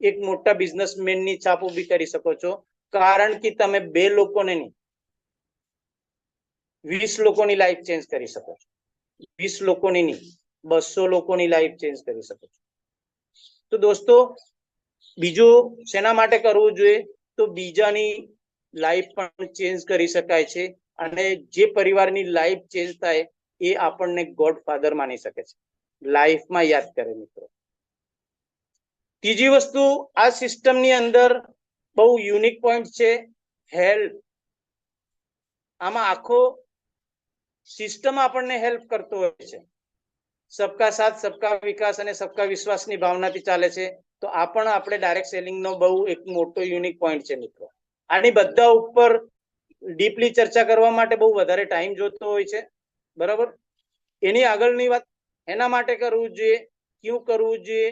એક મોટા બિઝનેસમેનની છાપ ઊભી કરી શકો છો, કારણ કે તમે 2 લોકોને નહીં 20 લોકોની લાઈફ ચેન્જ કરી શકો છો. 20 લોકોની નહીં 200 લોકોની લાઈફ ચેન્જ કરી શકો છો. તો દોસ્તો, બીજું શેના માટે કરવું જોઈએ? તો બીજાની લાઈફ પણ ચેન્જ કરી શકાય છે અને જે પરિવારની લાઈફ ચેન્જ થાય એ આપણને ગોડફાધર માની શકે છે. લાઈફમાં યાદ કરે મિત્રો. ત્રીજી વસ્તુ, આ સિસ્ટમની અંદર બહુ યુનિક પોઈન્ટ છે, હેલ્પ. આમાં આખો સિસ્ટમ આપણને હેલ્પ કરતો હોય છે. સબકા સાથ, સબકા વિકાસ અને સબકા વિશ્વાસની ભાવનાથી ચાલે છે. તો આ પણ આપણે ડાયરેક્ટ સેલિંગનો બહુ એક મોટો યુનિક પોઈન્ટ છે મિત્રો. આની બધા ઉપર ડીપલી ચર્ચા કરવા માટે બહુ વધારે ટાઈમ જોતો હોય છે, બરાબર? એની આગળની વાત એના માટે કરવું જોઈએ, ક્યું કરવું જોઈએ?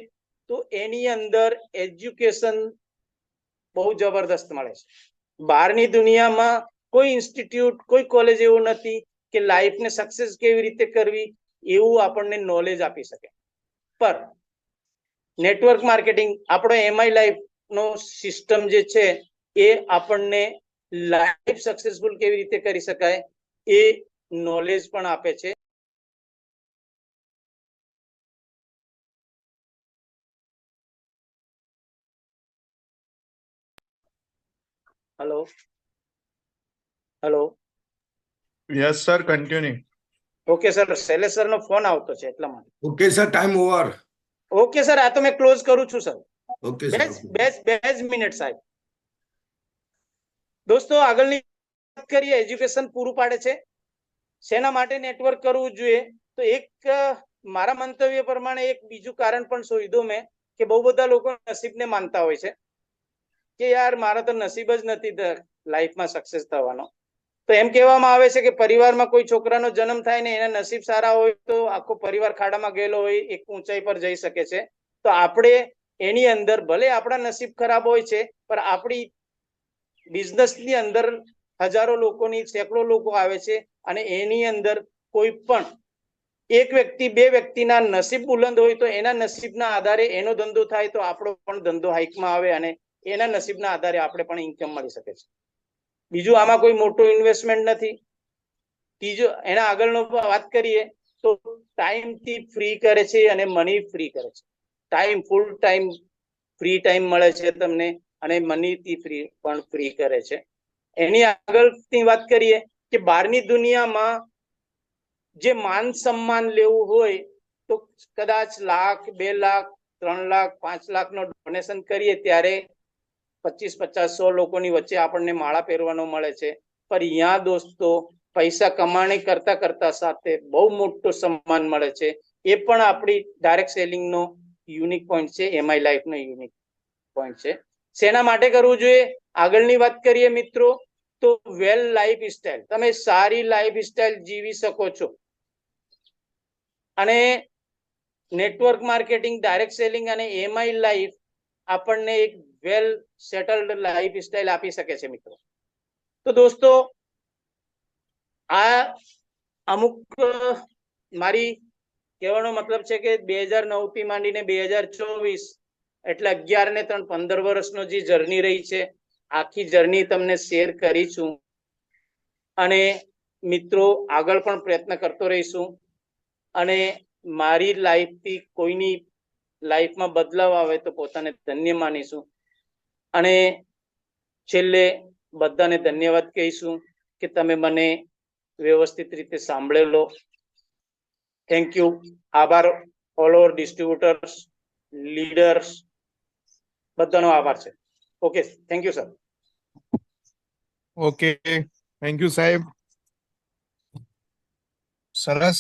તો એની અંદર એજ્યુકેશન બહુ જબરદસ્ત મળે છે. બહારની દુનિયામાં કોઈ ઇન્સ્ટિટ્યૂટ, કોઈ કોલેજ એવું નથી કે લાઈફને સક્સેસ કેવી રીતે કરવી એવું આપણને નોલેજ આપી શકે. પર નેટવર્ક માર્કેટિંગ, આપણો એમઆઈ લાઈફ નો સિસ્ટમ જે છે એ આપણને લાઈફ સક્સેસફુલ કેવી રીતે કરી શકાય એ નોલેજ પણ આપે છે. Hello hello Yes, sir. Continuing. Okay sir, Shailesh sir નો ફોન આવતો છે એટલા માટે. Okay, sir. Time over. Okay sir, આ તો મેં ક્લોઝ કરું છું સર. Okay, sir. બે જ મિનિટ સાહેબ. દોસ્તો, આગળની વાત કરીએ, એજ્યુકેશન પૂરું પાડે છે. શેના માટે નેટવર્ક કરવું જોઈએ? તો એક મારા મંતવ્ય પ્રમાણે એક બીજું કારણ પણ શોધ્યું મેં કે બહુ બધા લોકો નસીબને માનતા હોય છે કે યાર મારા તો નસીબ જ નથી લાઈફમાં સક્સેસ થવાનો. તો એમ કહેવામાં આવે છે કે પરિવારમાં કોઈ છોકરાનો જન્મ થાય ને એના નસીબ સારા હોય તો આખો પરિવાર ખાડામાં ગયેલો હોય એક ઊંચાઈ પર જઈ શકે છે. તો આપણે એની અંદર ભલે આપણા નસીબ ખરાબ હોય છે પણ આપણી બિઝનેસની અંદર હજારો લોકોની, સેંકડો લોકો આવે છે અને એની અંદર કોઈ પણ એક વ્યક્તિ, 2 વ્યક્તિના નસીબ બુલંદ હોય તો એના નસીબના આધારે એનો ધંધો થાય તો આપણો પણ ધંધો હાઈકમાં આવે અને એના નસીબના આધારે આપણે પણ ઇન્કમ મળી શકે છે. બીજું આમાં કોઈ મોટું ઇન્વેસ્ટમેન્ટ નથી. ત્રીજું, એના આગળનો વાત કરીએ તો ટાઈમથી ફ્રી કરે છે અને મની ફ્રી કરે છે. Time, full time free time મળે છે તમને અને મનીથી પણ ફ્રી કરે છે. એની આગળની વાત કરીએ કે બહારની દુનિયામાં જે માન સન્માન લેવું હોય તો કદાચ 1 લાખ, 2 લાખ, 3 લાખ, 5 લાખનો ડોનેશન કરીએ ત્યારે 25, 50, 100 લોકોની વચ્ચે આપણને માળા પહેરવાનો મળે છે. પણ અહીંયા દોસ્તો પૈસા કમાણી કરતા કરતા સાથે બહુ મોટું સન્માન મળે છે. એ પણ આપણી ડાયરેક્ટ સેલિંગનો યુનિક પોઈન્ટ છે, એમઆઈ લાઈફનો યુનિક પોઈન્ટ છે. શેના માટે કરવું જોઈએ? આગળની વાત કરીએ મિત્રો તો વેલ લાઈફ સ્ટાઈલ. તમે સારી લાઈફ સ્ટાઈલ જીવી શકો છો અને નેટવર્ક માર્કેટિંગ, ડાયરેક્ટ સેલિંગ અને એમઆઈ લાઈફ આપણને એક વેલ સેટલડ લાઈફ સ્ટાઈલ આપી શકે છે મિત્રો. તો દોસ્તો, આ અમુક મારી કહેવાનો મતલબ છે કે 2009 થી માંડીને 2024 એટલે 11 ને 3 15 વર્ષનો જે જર્ની રહી છે, આખી જર્ની તમને શેર કરી છું અને મિત્રો આગળ પણ પ્રયત્ન કરતો રહીશું અને મારી લાઈફથી કોઈની લાઈફમાં બદલાવ આવે તો પોતાને ધન્ય માનીશું અને છેલ્લે બધાને ધન્યવાદ કહીશું કે તમે મને વ્યવસ્થિત રીતે સાંભળેલો. Thank you. આભાર ઓલ ઓવર ડિસ્ટ્રીબ્યુટર્સ લીડર્સ બધાનો આભાર છે. Okay, thank you sir. Okay, thank you સાહેબ. સરસ.